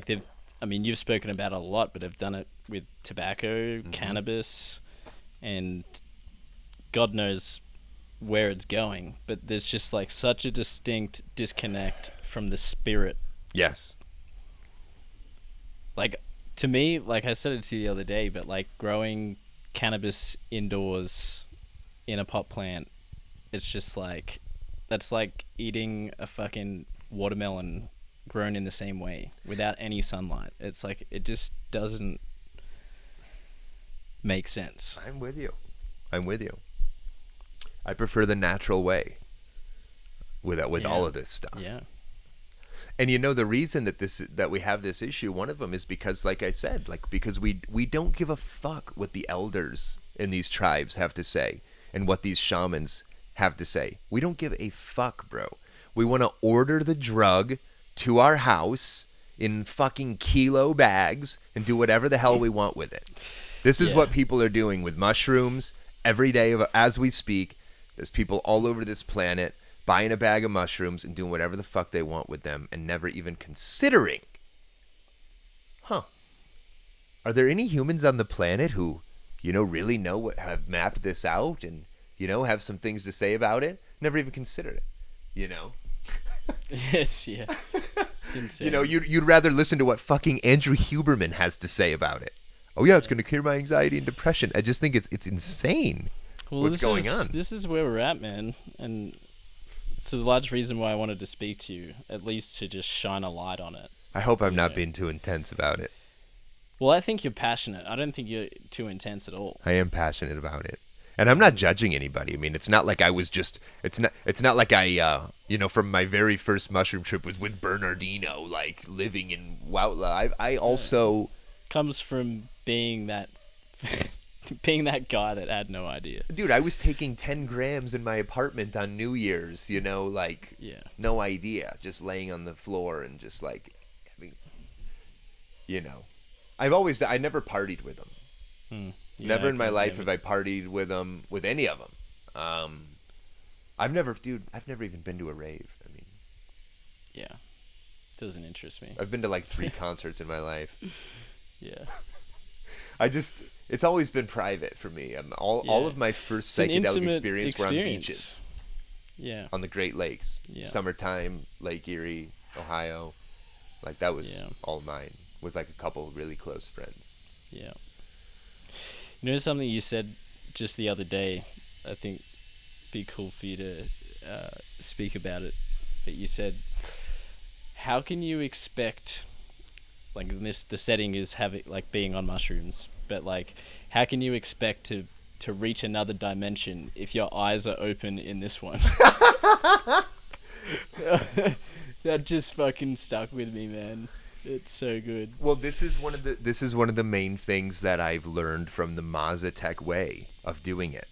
they've, I mean, you've spoken about it a lot, but they've done it with tobacco, cannabis, and God knows where it's going. But there's just like such a distinct disconnect from the spirit. Yes. Like, to me, like I said it to you the other day, but like growing cannabis indoors in a pot plant, it's just like, that's like eating a fucking watermelon grown in the same way without any sunlight. It's like, it just doesn't make sense. I'm with you. I prefer the natural way with all of this stuff. Yeah. And you know, the reason that we have this issue, one of them is because, like I said, because we don't give a fuck what the elders in these tribes have to say and what these shamans have to say. We don't give a fuck, bro. We want to order the drug to our house in fucking kilo bags and do whatever the hell we want with it. This is what people are doing with mushrooms every day as we speak. There's people all over this planet buying a bag of mushrooms and doing whatever the fuck they want with them and never even considering, are there any humans on the planet who, really have mapped this out and, have some things to say about it? Never even considered it, Yes, yeah. It's insane. You'd rather listen to what fucking Andrew Huberman has to say about it. Oh yeah, it's going to cure my anxiety and depression. I just think it's insane. What's going on? This is where we're at, man. And it's a large reason why I wanted to speak to you, at least to just shine a light on it. I hope I'm not being too intense about it. Well, I think you're passionate. I don't think you're too intense at all. I am passionate about it. And I'm not judging anybody. I mean, it's not like I was just, it's not like I, from my very first mushroom trip was with Bernardino, like living in Woutla. I also... Comes from being that guy that had no idea. Dude, I was taking 10 grams in my apartment on New Year's, no idea. Just laying on the floor and just like, I never partied with them. Never in my life have I partied with them, with any of them. I've never even been to a rave. I mean, yeah, doesn't interest me. I've been to like 3 concerts in my life. Yeah. It's always been private for me. All of my first psychedelic experience were on beaches. Yeah. On the Great Lakes. Yeah. Summertime, Lake Erie, Ohio. Like that was all mine with like a couple really close friends. Yeah. Something you said just the other day, I think be cool for you to speak about it. But you said, how can you expect, like the setting is having like being on mushrooms, but like how can you expect to reach another dimension if your eyes are open in this one? That just fucking stuck with me, man. It's so good. Well, this is one of the main things that I've learned from the Mazatec way of doing it.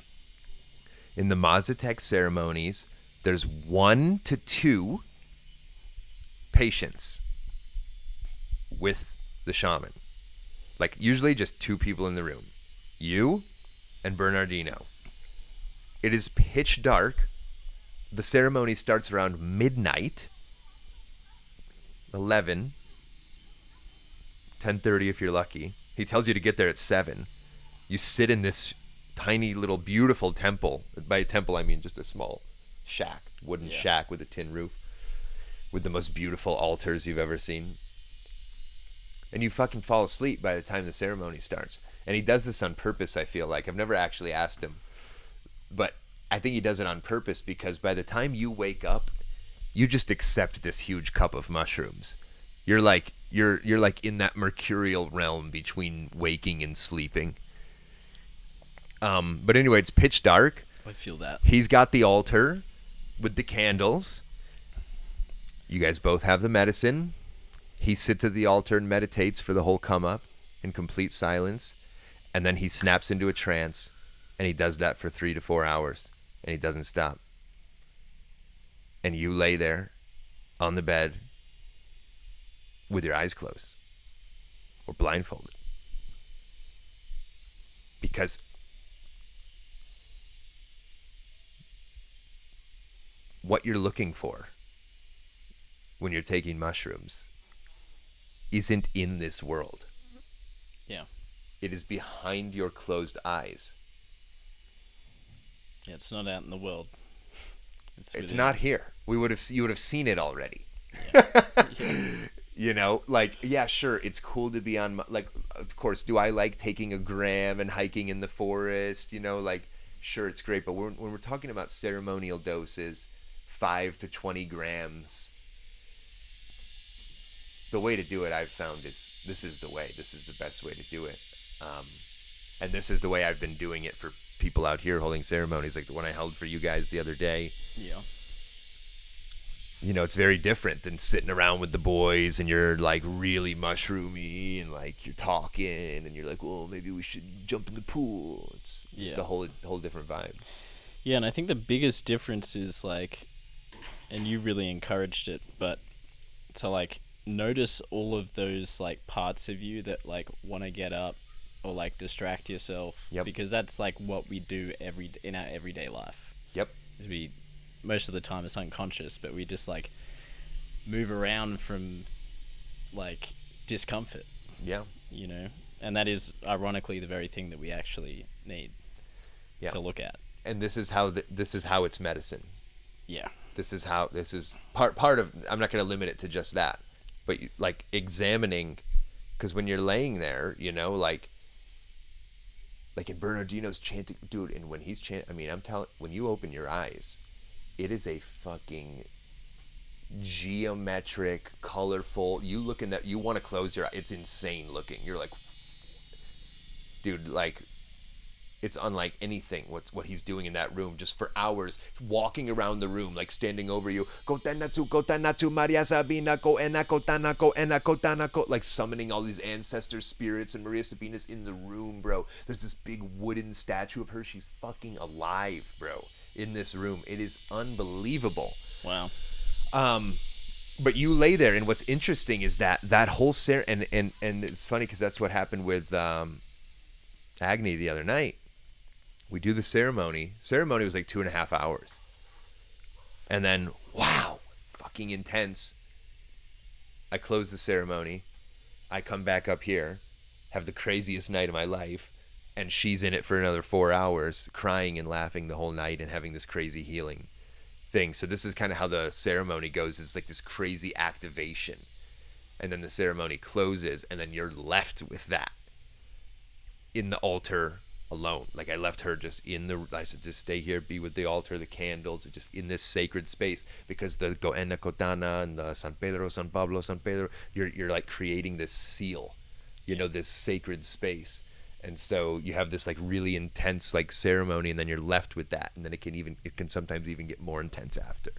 In the Mazatec ceremonies, there's 1 to 2 patients with the shaman. Like usually just 2 people in the room. You and Bernardino. It is pitch dark. The ceremony starts around midnight. 11. 10:30 if you're lucky. He tells you to get there at 7. You sit in this tiny little beautiful temple. By temple I mean just a small shack, wooden shack with a tin roof, with the most beautiful altars you've ever seen. And you fucking fall asleep by the time the ceremony starts. And he does this on purpose, I feel like. I've never actually asked him, but I think he does it on purpose because by the time you wake up, you just accept this huge cup of mushrooms. You're like in that mercurial realm between waking and sleeping. But anyway, it's pitch dark. I feel that. He's got the altar with the candles. You guys both have the medicine. He sits at the altar and meditates for the whole come up in complete silence. And then he snaps into a trance. And he does that for 3 to 4 hours. And he doesn't stop. And you lay there on the bed with your eyes closed or blindfolded. Because what you're looking for when you're taking mushrooms isn't in this world. Yeah. It is behind your closed eyes. Yeah, it's not out in the world. It's not here. You would have seen it already. Yeah. Sure, it's cool to be on, of course, do I like taking a gram and hiking in the forest? Sure, it's great. But when we're talking about ceremonial doses, 5 to 20 grams, the way to do it, I've found, is this is the way. This is the best way to do it. And this is the way I've been doing it for people out here holding ceremonies, like the one I held for you guys the other day. Yeah. It's very different than sitting around with the boys and you're like really mushroomy and like you're talking and you're like, well, maybe we should jump in the pool. It's just a whole different vibe. Yeah, and I think the biggest difference is like, and you really encouraged it, but to like notice all of those like parts of you that like want to get up or like distract yourself. Yep. Because that's like what we do in our everyday life. Yep. Is we most of the time it's unconscious, but we just like move around from like discomfort. Yeah. You know, and that is ironically the very thing that we actually need to look at. And this is how it's medicine. Yeah. This is part of. I'm not going to limit it to just that, but like examining, because when you're laying there, you know, like in Bernardino's chanting, dude, and when he's chanting, I mean, I'm telling, when you open your eyes, it is a fucking geometric, colorful. You look in that, you want to close your eyes. It's insane looking. You're like, dude, like, it's unlike anything what he's doing in that room, just for hours, walking around the room, like standing over you, Kotanatu, Maria Sabina, Kotanako, like summoning all these ancestor spirits, and Maria Sabina's in the room, bro. There's this big wooden statue of her. She's fucking alive, bro, in this room. It is unbelievable. Wow. But you lay there, and what's interesting is that whole and it's funny because that's what happened with Agni the other night. We do the ceremony. Ceremony was like 2.5 hours. And then, wow, fucking intense. I close the ceremony. I come back up here, have the craziest night of my life, and she's in it for another 4 hours, crying and laughing the whole night and having this crazy healing thing. So this is kind of how the ceremony goes. It's like this crazy activation. And then the ceremony closes, and then you're left with that in the altar alone. Like, I left her just I said, just stay here, be with the altar, the candles, just in this sacred space, because the Goena Kotana and the San Pedro, San Pablo, San Pedro, you're like creating this seal, you know, this sacred space. And so you have this like really intense like ceremony, and then you're left with that, and then it can sometimes even get more intense after.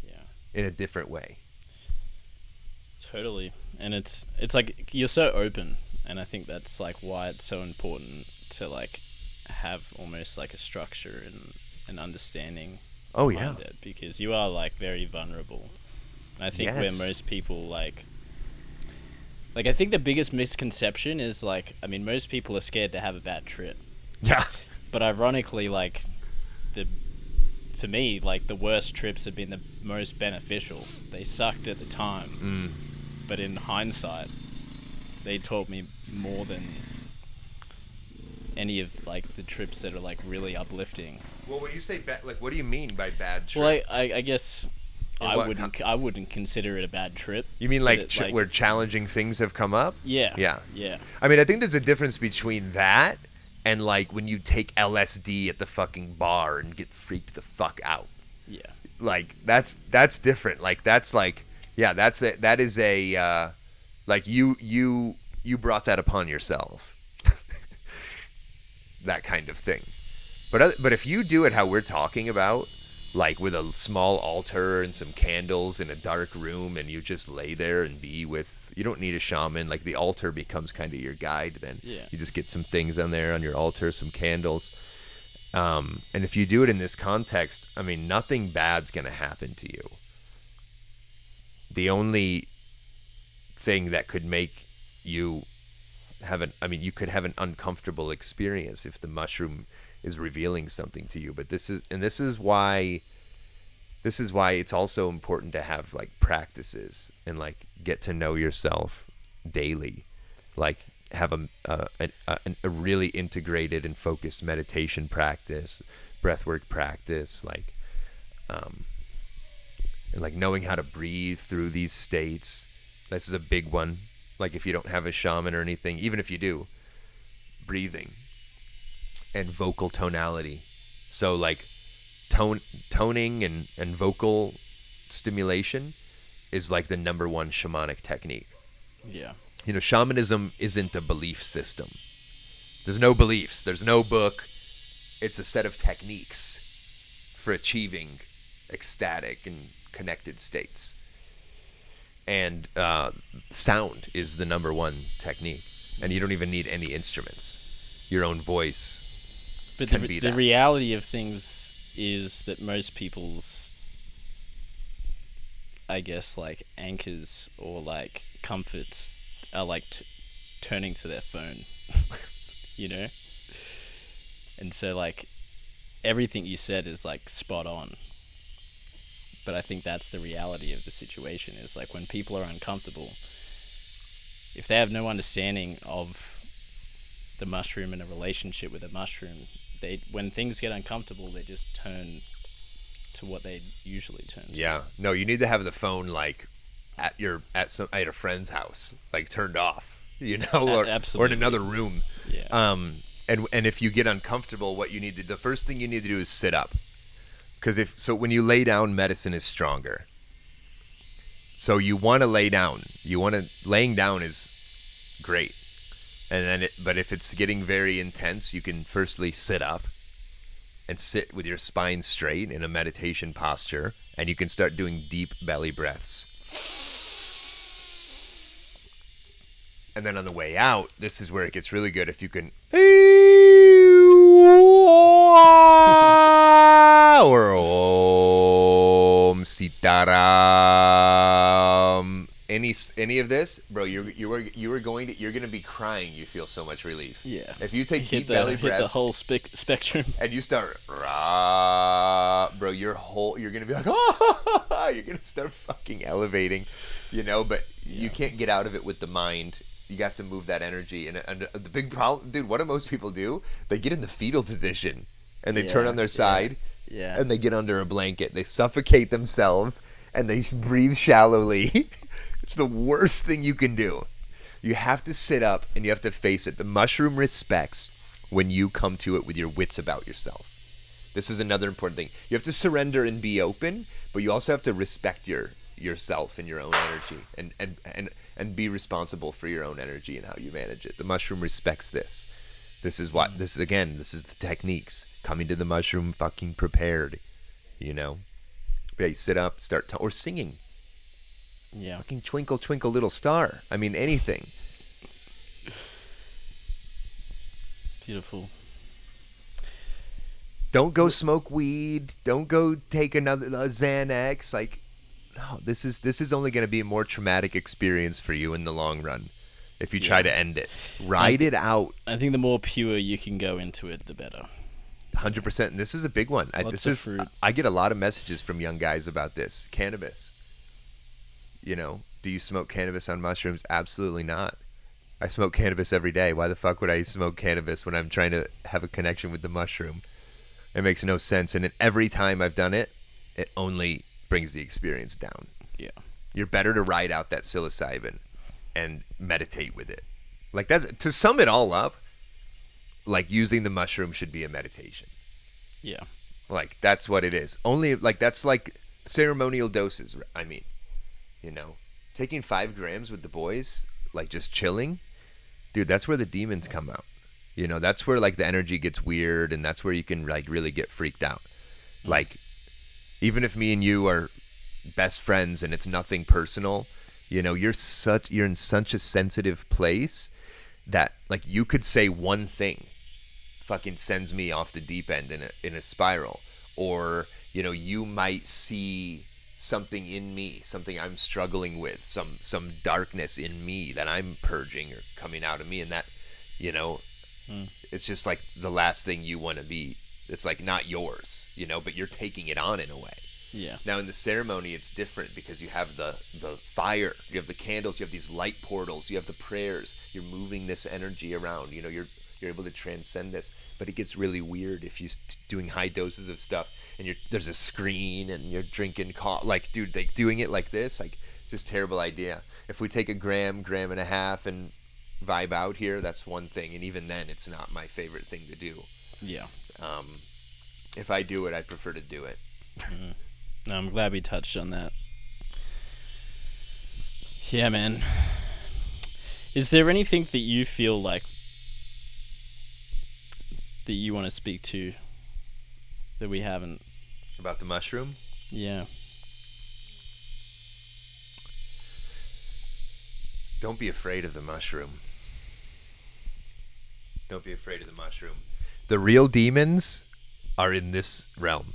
Yeah. In a different way. Totally. And it's like you're so open, and I think that's like why it's so important to like have almost like a structure and an understanding. Oh yeah. It, because you are like very vulnerable. And I think where most people like I think the biggest misconception is like, I mean, most people are scared to have a bad trip. Yeah. But ironically, like for me, like the worst trips have been the most beneficial. They sucked at the time, but in hindsight, they taught me more than any of like the trips that are like really uplifting. Well, when you say bad, like, what do you mean by bad trip? Well, I guess I wouldn't consider it a bad trip. You mean like where challenging things have come up? Yeah. Yeah. I mean, I think there's a difference between that and like when you take LSD at the fucking bar and get freaked the fuck out. Yeah. Like that's different. Like that's like, yeah, that is a like you brought that upon yourself. That kind of thing. But if you do it how we're talking about, like with a small altar and some candles in a dark room, and you just lay there and be with, you don't need a shaman. Like the altar becomes kind of your guide then. Yeah. You just get some things on there on your altar, some candles. And if you do it in this context, I mean, nothing bad's going to happen to you. The only thing that could make you you could have an uncomfortable experience if the mushroom is revealing something to you. But this is why it's also important to have like practices and like get to know yourself daily, like have a really integrated and focused meditation practice, breathwork practice, like and like knowing how to breathe through these states. This is a big one. Like if you don't have a shaman or anything, even if you do, breathing and vocal tonality. So like toning and vocal stimulation is like the number one shamanic technique. Yeah. You know, shamanism isn't a belief system. There's no beliefs. There's no book. It's a set of techniques for achieving ecstatic and connected states. And sound is the number one technique, and you don't even need any instruments. Your own voice can be that. The reality of things is that most people's, I guess, like anchors or like comforts are like turning to their phone. you know? And so, like, everything you said is, like, spot on. But I think that's the reality of the situation, is, like, when people are uncomfortable, if they have no understanding of the mushroom and a relationship with a mushroom, when things get uncomfortable, they just turn to what they usually turn to. Yeah. No, you need to have the phone, like, at a friend's house, like, turned off, you know, or in another room. Yeah. And if you get uncomfortable, the first thing you need to do is sit up. Because when you lay down, medicine is stronger. So you want to lay down. Laying down is great. And then but if it's getting very intense, you can firstly sit up and sit with your spine straight in a meditation posture, and you can start doing deep belly breaths. And then on the way out, this is where it gets really good. If you can, or Om Sitaram, any of this, bro, you're going to be crying. You feel so much relief. Yeah. If you take deep belly breaths, hit the whole spectrum, and you start, bro, you're gonna be like, oh, you're gonna start fucking elevating, you know. But you can't get out of it with the mind. You have to move that energy. And the big problem, dude, what do most people do? They get in the fetal position and they turn on their side and they get under a blanket. They suffocate themselves and they breathe shallowly. It's the worst thing you can do. You have to sit up and you have to face it. The mushroom respects when you come to it with your wits about yourself. This is another important thing. You have to surrender and be open, but you also have to respect yourself and your own energy and be responsible for your own energy and how you manage it. The mushroom respects this. This is the techniques. Coming to the mushroom fucking prepared, you know? Yeah, you sit up, or singing. Yeah. Fucking Twinkle, Twinkle, Little Star. I mean, anything. Beautiful. Don't go smoke weed. Don't go take another Xanax. Like, no, this is only going to be a more traumatic experience for you in the long run if you try to end it. Ride it out. I think the more pure you can go into it, the better. 100%. And this is a big one. I get a lot of messages from young guys about this. Cannabis. You know, do you smoke cannabis on mushrooms? Absolutely not. I smoke cannabis every day. Why the fuck would I smoke cannabis when I'm trying to have a connection with the mushroom? It makes no sense. And every time I've done it, it only brings the experience down. Yeah. You're better to ride out that psilocybin and meditate with it. Like, that's to sum it all up, like, using the mushroom should be a meditation. Yeah. Like, that's what it is. Only, like, that's like ceremonial doses. I mean, you know, taking 5 grams with the boys, like, just chilling, dude, that's where the demons come out. You know, that's where, like, the energy gets weird, and that's where you can, like, really get freaked out. Like, even if me and you are best friends and it's nothing personal, you know, you're in such a sensitive place that, like, you could say one thing fucking sends me off the deep end in a spiral. Or, you know, you might see something in me, something I'm struggling with, some darkness in me that I'm purging or coming out of me, and that, you know, it's just like the last thing you want to be. It's like not yours, you know, but you're taking it on in a way. Yeah. Now in the ceremony, it's different because you have the fire, you have the candles, you have these light portals, you have the prayers. You're moving this energy around. You know, you're able to transcend this. But it gets really weird if you're doing high doses of stuff and there's a screen and you're drinking coffee. Like, dude, like doing it like this, like, just terrible idea. If we take a gram and a half and vibe out here, that's one thing. And even then, it's not my favorite thing to do. Yeah. If I do it, I prefer to do it. Mm-hmm. No, I'm glad we touched on that. Yeah, man. Is there anything that you feel like that you want to speak to that we haven't? About the mushroom? Yeah. Don't be afraid of the mushroom. Don't be afraid of the mushroom. The real demons are in this realm.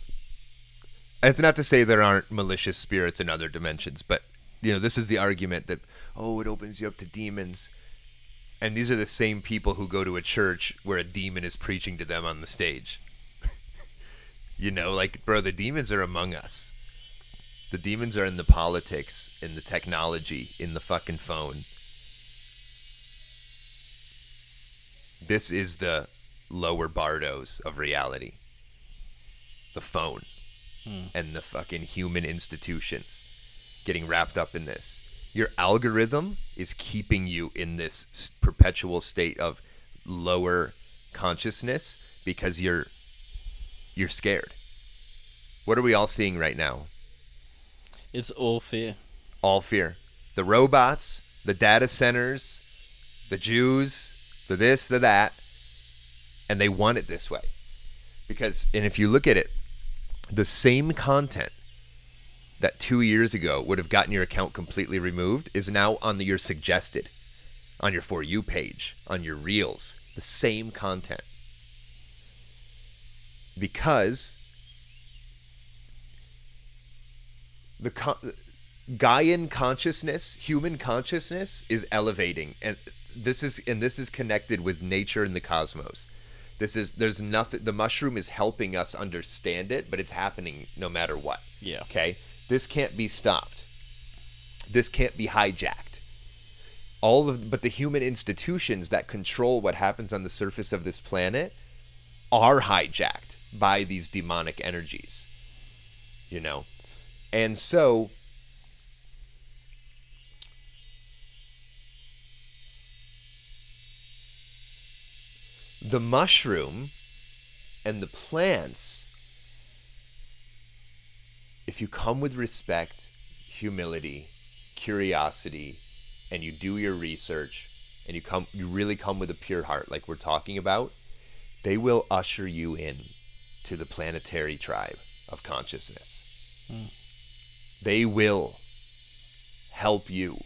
It's not to say there aren't malicious spirits in other dimensions, but, you know, this is the argument that, oh, it opens you up to demons. And these are the same people who go to a church where a demon is preaching to them on the stage. You know, like, bro, the demons are among us. The demons are in the politics, in the technology, in the fucking phone. This is the lower bardos of reality. The phone. And the fucking human institutions getting wrapped up in this. Your algorithm is keeping you in this perpetual state of lower consciousness because you're scared. What are we all seeing right now? It's all fear. All fear. The robots, the data centers, the Jews, the this, the that, and they want it this way. Because, and if you look at it, the same content that 2 years ago would have gotten your account completely removed is now on your suggested, on your For You page, on your Reels. The same content. Because the Gaian consciousness, human consciousness, is elevating, and this is connected with nature and the cosmos. There's nothing. The mushroom is helping us understand it, but it's happening no matter what. Yeah. Okay. This can't be stopped. This can't be hijacked. But the human institutions that control what happens on the surface of this planet are hijacked by these demonic energies. You know, and so the mushroom and the plants, if you come with respect, humility, curiosity, and you do your research, and you really come with a pure heart, like we're talking about, they will usher you in to the planetary tribe of consciousness. They will help you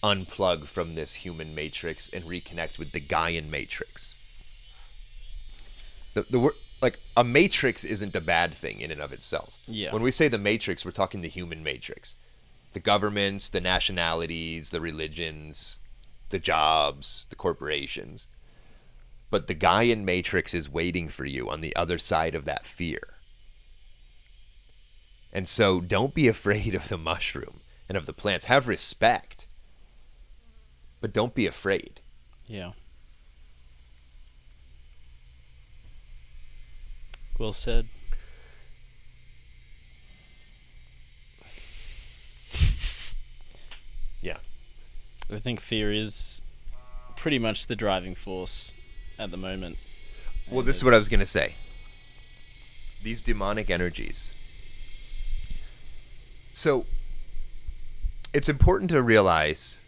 unplug from this human matrix and reconnect with the Gaian matrix. The word, like, a matrix isn't a bad thing in and of itself. Yeah. When we say the matrix, we're talking the human matrix. The governments, the nationalities, the religions, the jobs, the corporations. But the Gaian matrix is waiting for you on the other side of that fear. And so don't be afraid of the mushroom and of the plants. Have respect. But don't be afraid. Yeah. Well said. Yeah. I think fear is pretty much the driving force at the moment. Well, this is what I was going to say. These demonic energies. So, it's important to realize...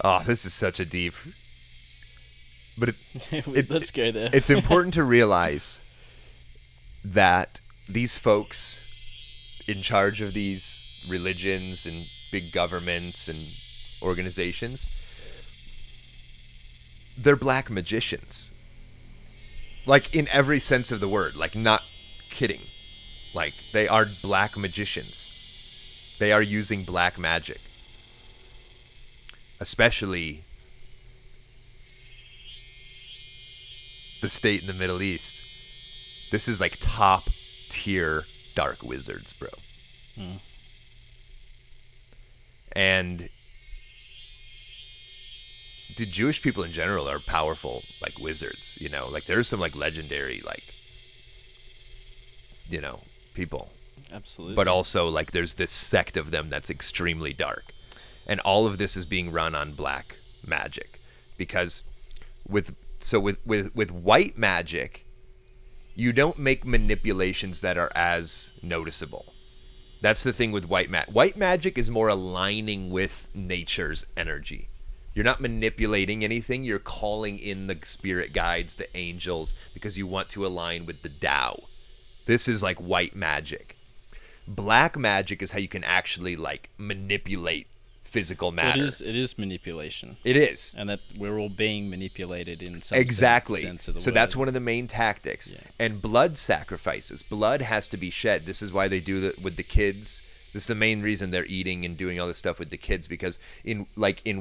Oh, this is such a deep... But let's go there. It's important to realize that these folks in charge of these religions and big governments and organizations, they're black magicians. Like, in every sense of the word. Like, not kidding. Like, they are black magicians. They are using black magic. Especially the state in the Middle East. This is like top tier dark wizards, bro. And the Jewish people in general are powerful, like, wizards, you know? Like, there's some, like, legendary, like, you know, people. Absolutely. But also, like, there's this sect of them that's extremely dark. And all of this is being run on black magic. Because with white magic, you don't make manipulations that are as noticeable. That's the thing with white magic. White magic is more aligning with nature's energy. You're not manipulating anything. You're calling in the spirit guides, the angels, because you want to align with the Tao. This is like white magic. Black magic is how you can actually, like, manipulate physical matter. It is manipulation. It is. And that we're all being manipulated in some exactly. sense of the so word. That's one of the main tactics. Yeah. And blood sacrifices. Blood has to be shed. This is why they do that with the kids This is the main reason they're eating and doing all this stuff with the kids, because in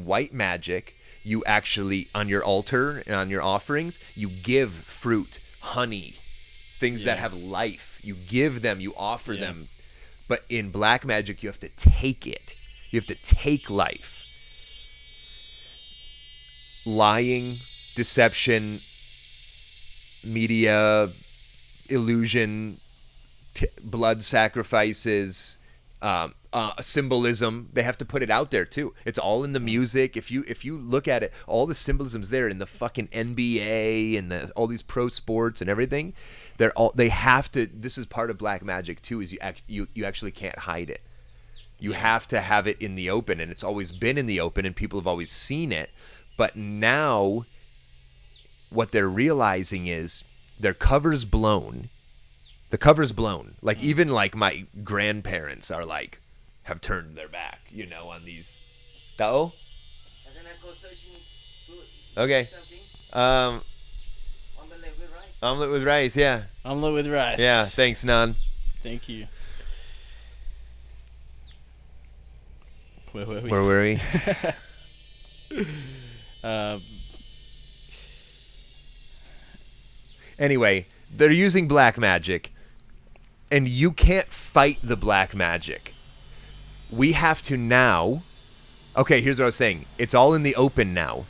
white magic, you actually, on your altar and on your offerings, you give fruit, honey, things that have life. You give them, you offer them. But in black magic, you have to take it. You have to take life. Lying, deception, media, illusion, blood sacrifices, symbolism. They have to put it out there too. It's all in the music. If you look at it, all the symbolism's there in the fucking NBA and all these pro sports and everything. They have to. This is part of black magic too. Is you actually can't hide it. You have to have it in the open, and it's always been in the open, and people have always seen it. But now, what they're realizing is their cover's blown. The cover's blown. Like, even like my grandparents are like, have turned their back, on these. Tao? Okay. Omelet with rice, yeah. Omelet with rice. Yeah, thanks, Nan. Thank you. Where were we? Where were we? Anyway, they're using black magic, and you can't fight the black magic. We have to now. Okay, here's what I was saying. It's all in the open now.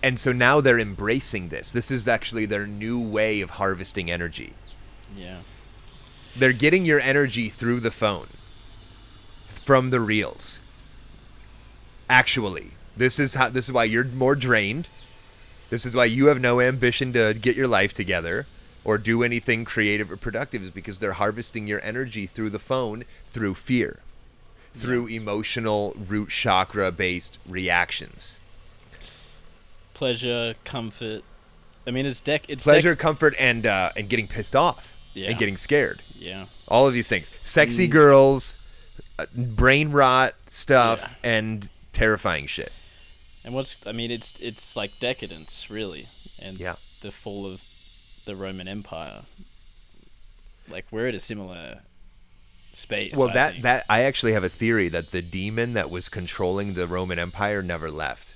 And so now they're embracing this. This is actually their new way of harvesting energy. Yeah. They're getting your energy through the phone from the reels. Actually, this is why you're more drained. This is why you have no ambition to get your life together or do anything creative or productive, is because they're harvesting your energy through the phone, through fear, through emotional root chakra based reactions. Pleasure, comfort. I mean, it's pleasure, comfort, and getting pissed off and getting scared. Yeah. All of these things. Sexy girls, brain rot stuff, and terrifying shit. And it's like decadence, really, and the fall of the Roman Empire. Like, we're at a similar space. Well, I actually have a theory that the demon that was controlling the Roman Empire never left.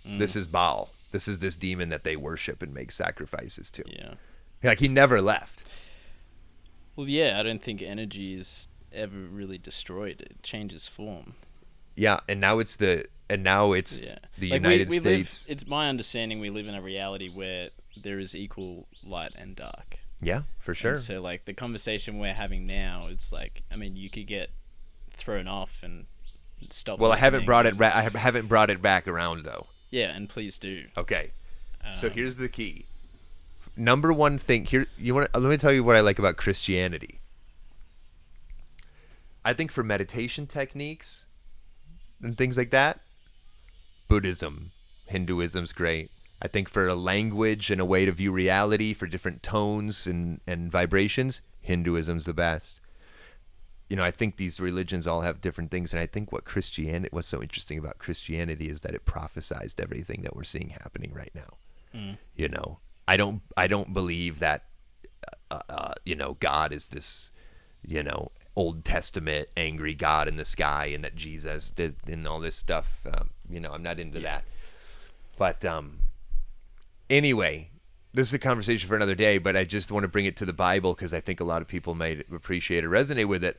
This is Baal. This is this demon that they worship and make sacrifices to. Yeah. Like, he never left. Well, yeah, I don't think energy is ever really destroyed. It changes form. Yeah, and now it's the United States. It's my understanding we live in a reality where there is equal light and dark. Yeah, for sure. And so, like, the conversation we're having now, it's like, I mean, you could get thrown off and stop. Well, I haven't brought it back around though. Yeah, and please do. Okay. So here's the key. Number one thing here, let me tell you what I like about Christianity. I think for meditation techniques and things like that, Buddhism, Hinduism's great. I think for a language and a way to view reality, for different tones and vibrations, Hinduism's the best. I think these religions all have different things, and I think what's so interesting about Christianity is that it prophesized everything that we're seeing happening right now. I don't believe that God is this Old Testament angry God in the sky, and that Jesus did and all this stuff. I'm not into that. But anyway, this is a conversation for another day, but I just want to bring it to the Bible because I think a lot of people might appreciate or resonate with it.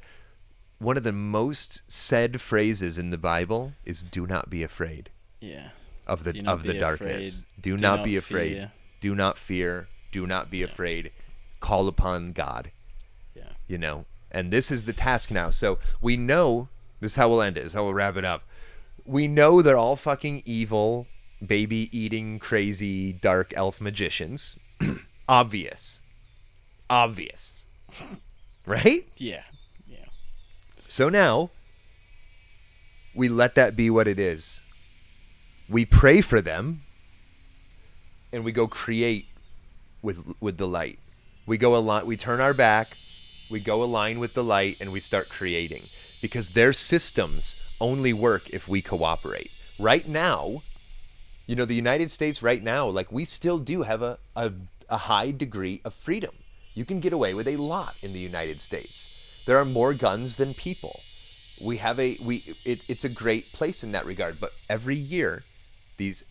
One of the most said phrases in the Bible is "Do not be afraid." Yeah. Of the darkness. Do not be afraid. Fear. Do not fear. Do not be afraid. Call upon God. Yeah. And this is the task now. So we know, this is how we'll end it. This is how we'll wrap it up. We know they're all fucking evil, baby-eating, crazy, dark elf magicians. Obvious. Right? Yeah. So now, we let that be what it is. We pray for them, and we go create with the light. We turn our back, we go align with the light, and we start creating. Because their systems only work if we cooperate. Right now, the United States right now, like, we still do have a high degree of freedom. You can get away with a lot in the United States. There are more guns than people. it's a great place in that regard. But every year, this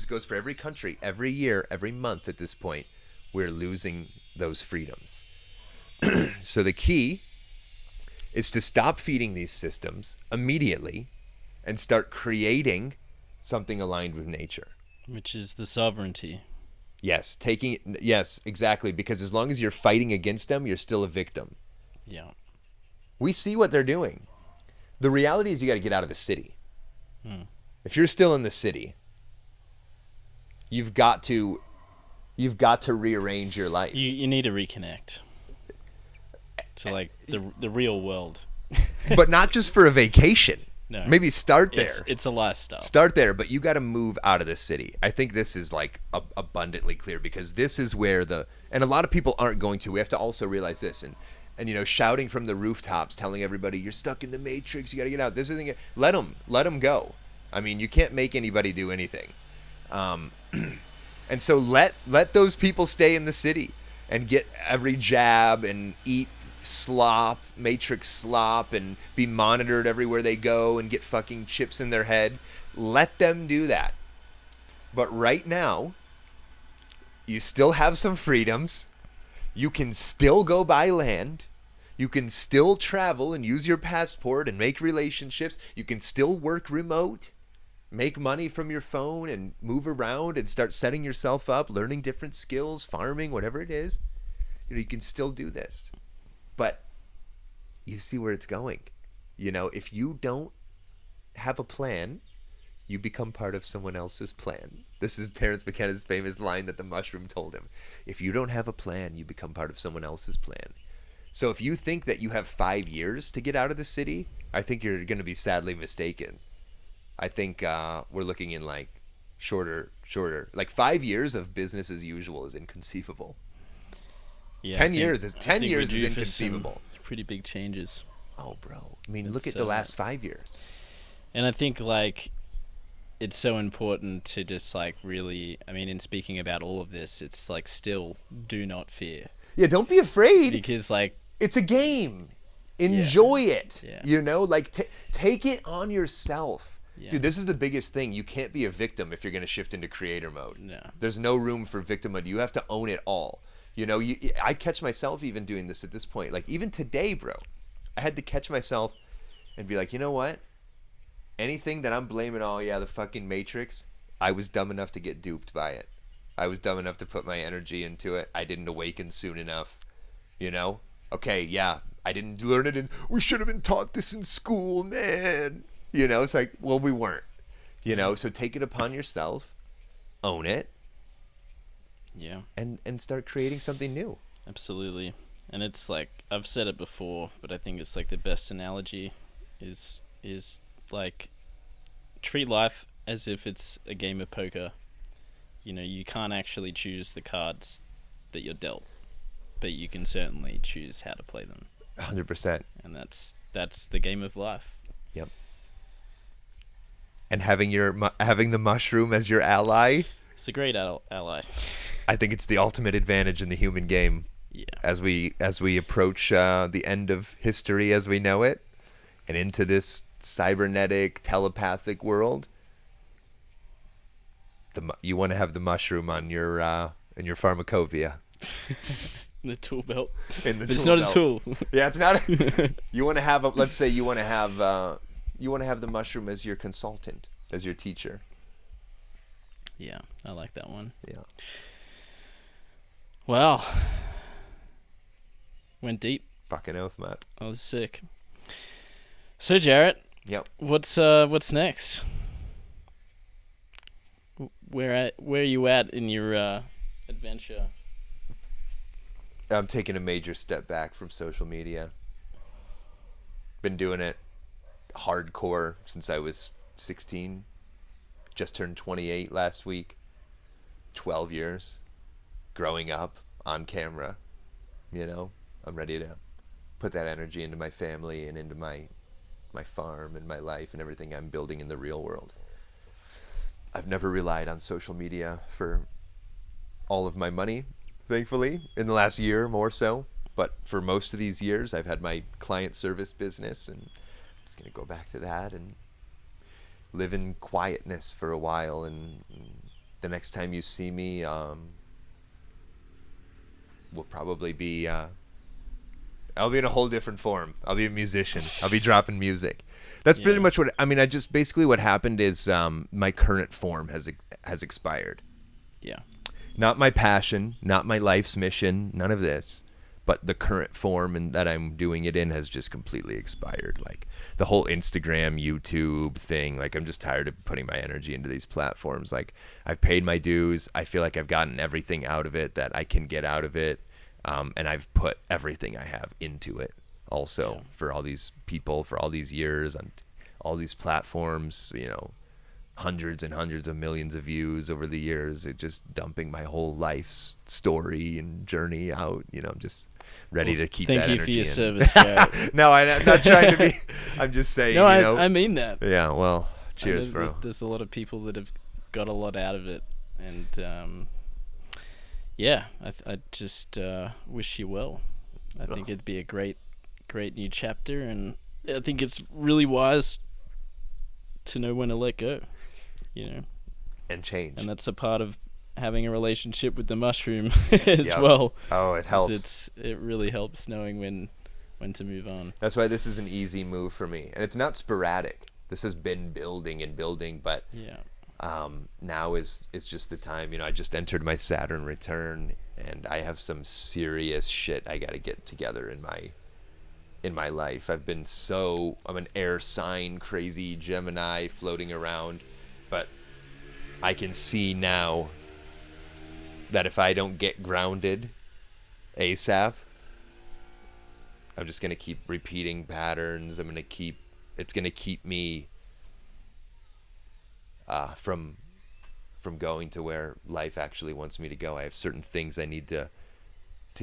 goes for every country. Every year, every month at this point, we're losing those freedoms. So the key is to stop feeding these systems immediately and start creating something aligned with nature. Which is the sovereignty. Yes, yes, exactly. Because as long as you're fighting against them, you're still a victim. Yeah. We see what they're doing. The reality is you got to get out of the city. If you're still in the city, you've got to rearrange your life. You need to reconnect to like the real world. But not just for a vacation. No. Maybe start there. It's a lifestyle. Start there, but you got to move out of the city. I think this is like abundantly clear, because this is where and a lot of people aren't going to. We have to also realize this, and shouting from the rooftops, telling everybody you're stuck in the matrix, you got to get out. This isn't. Let them go. I mean, you can't make anybody do anything. And so let those people stay in the city and get every jab and eat slop, matrix slop, and be monitored everywhere they go and get fucking chips in their head. Let them do that. But right now, you still have some freedoms. You can still go buy land. You can still travel and use your passport and make relationships. You can still work remote, make money from your phone and move around and start setting yourself up, learning different skills, farming, whatever it is. You can still do this. But you see where it's going. If you don't have a plan, you become part of someone else's plan. This is Terence McKenna's famous line that the mushroom told him. If you don't have a plan, you become part of someone else's plan. So if you think that you have 5 years to get out of the city, I think you're going to be sadly mistaken. I think we're looking in like shorter. Like 5 years of business as usual is inconceivable. Yeah, 10 years is inconceivable. Pretty big changes. Oh, bro. I mean, look at the last 5 years. And I think like it's so important to just like really, I mean, in speaking about all of this, it's like still do not fear. Yeah, don't be afraid. Because like it's a game. Enjoy it. Yeah. Like take it on yourself. Yeah. Dude, this is the biggest thing. You can't be a victim if you're going to shift into creator mode. No. There's no room for victimhood. You have to own it all. I catch myself even doing this at this point. Like even today, bro, I had to catch myself and be like, you know what? Anything that I'm blaming, the fucking Matrix, I was dumb enough to get duped by it. I was dumb enough to put my energy into it. I didn't awaken soon enough. Okay, yeah, I didn't learn it we should have been taught this in school, man. It's like, well, we weren't. So take it upon yourself, own it. Yeah. And start creating something new. Absolutely. And it's like, I've said it before, but I think it's like the best analogy is like treat life as if it's a game of poker. You can't actually choose the cards that you're dealt, but you can certainly choose how to play them. 100%. And that's the game of life. Yep. And having the mushroom as your ally. It's a great ally. I think it's the ultimate advantage in the human game. Yeah. As we approach the end of history as we know it, and into this cybernetic telepathic world, you want to have the mushroom on your in your pharmacopoeia. The tool belt. It's not a tool. Yeah, it's not. You want to have let's say you want to have the mushroom as your consultant, as your teacher. Yeah, I like that one. Yeah. Wow. Went deep. Fucking oath, Matt. I was sick. So Jarrett. Yep. What's next? Where are you at in your adventure? I'm taking a major step back from social media. Been doing it hardcore since I was 16. Just turned 28 last week. 12 years. Growing up on camera. I'm ready to put that energy into my family and into my farm and my life and everything I'm building in the real world. I've never relied on social media for all of my money, thankfully, in the last year more so. But for most of these years, I've had my client service business and just gonna go back to that and live in quietness for a while. And the next time you see me, will probably be I'll be in a whole different form. I'll be a musician. I'll be dropping music. That's pretty much what I mean. I just basically what happened is my current form has expired. Yeah. Not my passion, not my life's mission, none of this, but the current form and that I'm doing it in has just completely expired. Like the whole Instagram, YouTube thing, like I'm just tired of putting my energy into these platforms. Like I've paid my dues. I feel like I've gotten everything out of it that I can get out of it. And I've put everything I have into it also for all these people, for all these years on all these platforms, you know, hundreds and hundreds of millions of views over the years. It just dumping my whole life's story and journey out, you know, I'm just ready to keep that energy in. Thank you for your service, Jared. No, I'm not trying to be, I'm just saying, no, you know. I mean that. Yeah, well, cheers, bro. There's a lot of people that have got a lot out of it. And, yeah, I just wish you well. I think it'd be a great new chapter, and I think it's really wise to know when to let go, you know. And change. And that's a part of having a relationship with the mushroom as well. Oh, it helps. It really helps knowing when to move on. That's why this is an easy move for me, and it's not sporadic. This has been building and building, but now is just the time. You know, I just entered my Saturn return, and I have some serious shit I got to get together in my life. I'm an air sign crazy Gemini floating around, but I can see now that if I don't get grounded ASAP, I'm just going to keep repeating patterns. It's going to keep me from going to where life actually wants me to go. I have certain things I need to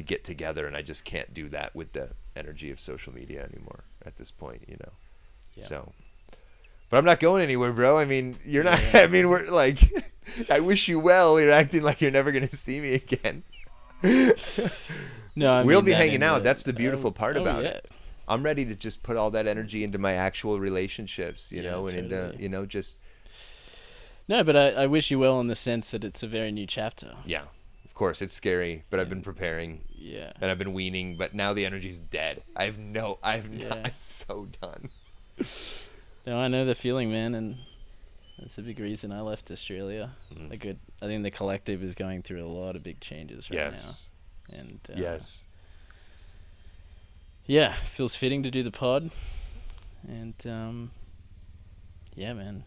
get together, and I just can't do that with the energy of social media anymore at this point, you know. Yeah. So, but I'm not going anywhere, bro. I mean, you're not. Yeah. I mean, we're like, I wish you well. You're acting like you're never gonna see me again. No, we'll be hanging out. That's the beautiful part about it. I'm ready to just put all that energy into my actual relationships, you know, and totally. into, you know, just. No, but I wish you well in the sense that it's a very new chapter. Yeah, of course. It's scary, but I've been preparing. Yeah. And I've been weaning, but now the energy's dead. I'm so done. No, I know the feeling, man, and that's a big reason I left Australia. I think the collective is going through a lot of big changes right now. And yes. Yeah, feels fitting to do the pod. And yeah, man.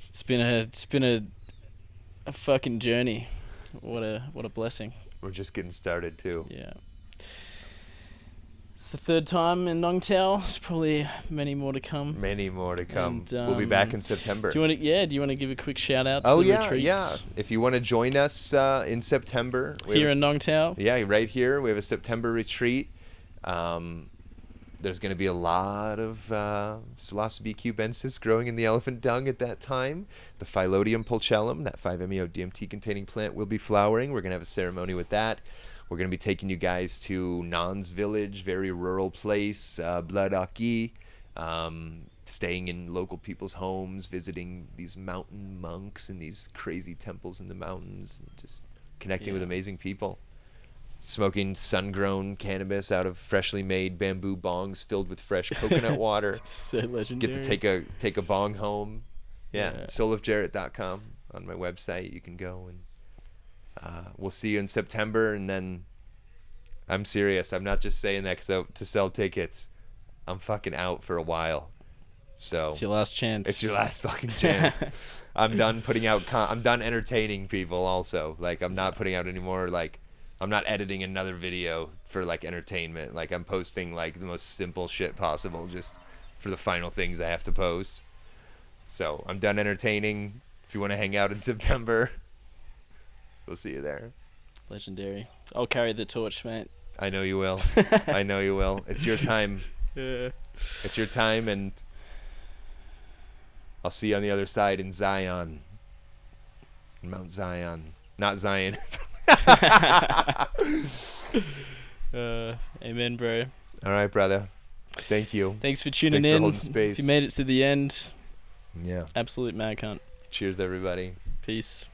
It's been a fucking journey. What a blessing. We're just getting started too. Yeah. It's the third time in Nongtao. There's probably many more to come. And, we'll be back in September. Do you want to give a quick shout out to the retreats? Yeah. If you want to join us in September. Here in Nongtao? Yeah, right here. We have a September retreat. There's going to be a lot of Psilocybe cubensis growing in the elephant dung at that time. The Phylodium pulchellum, that 5-MeO-DMT containing plant, will be flowering. We're going to have a ceremony with that. We're going to be taking you guys to Nan's village, very rural place, Bladaki, staying in local people's homes, visiting these mountain monks and these crazy temples in the mountains, and just connecting with amazing people. Smoking sun-grown cannabis out of freshly made bamboo bongs filled with fresh coconut water. So legendary. Get to take a bong home. Yeah. SOULOFJARET.com on my website. You can go, and we'll see you in September. And then I'm serious. I'm not just saying that to sell tickets. I'm fucking out for a while. So it's your last chance. It's your last fucking chance. I'm done putting out. I'm done entertaining people. Also, like I'm not putting out any more like. I'm not editing another video for like entertainment. Like I'm posting like the most simple shit possible just for the final things I have to post. So I'm done entertaining. If you want to hang out in September, we'll see you there. Legendary. I'll carry the torch, mate. I know you will. I know you will. It's your time. Yeah. It's your time, and I'll see you on the other side in Zion. In Mount Zion. Not Zion. Amen, bro. All right, brother. Thank you. Thanks for tuning Thanks in. For holding space. If you made it to the end, yeah. absolute mad cunt. Cheers, everybody. Peace.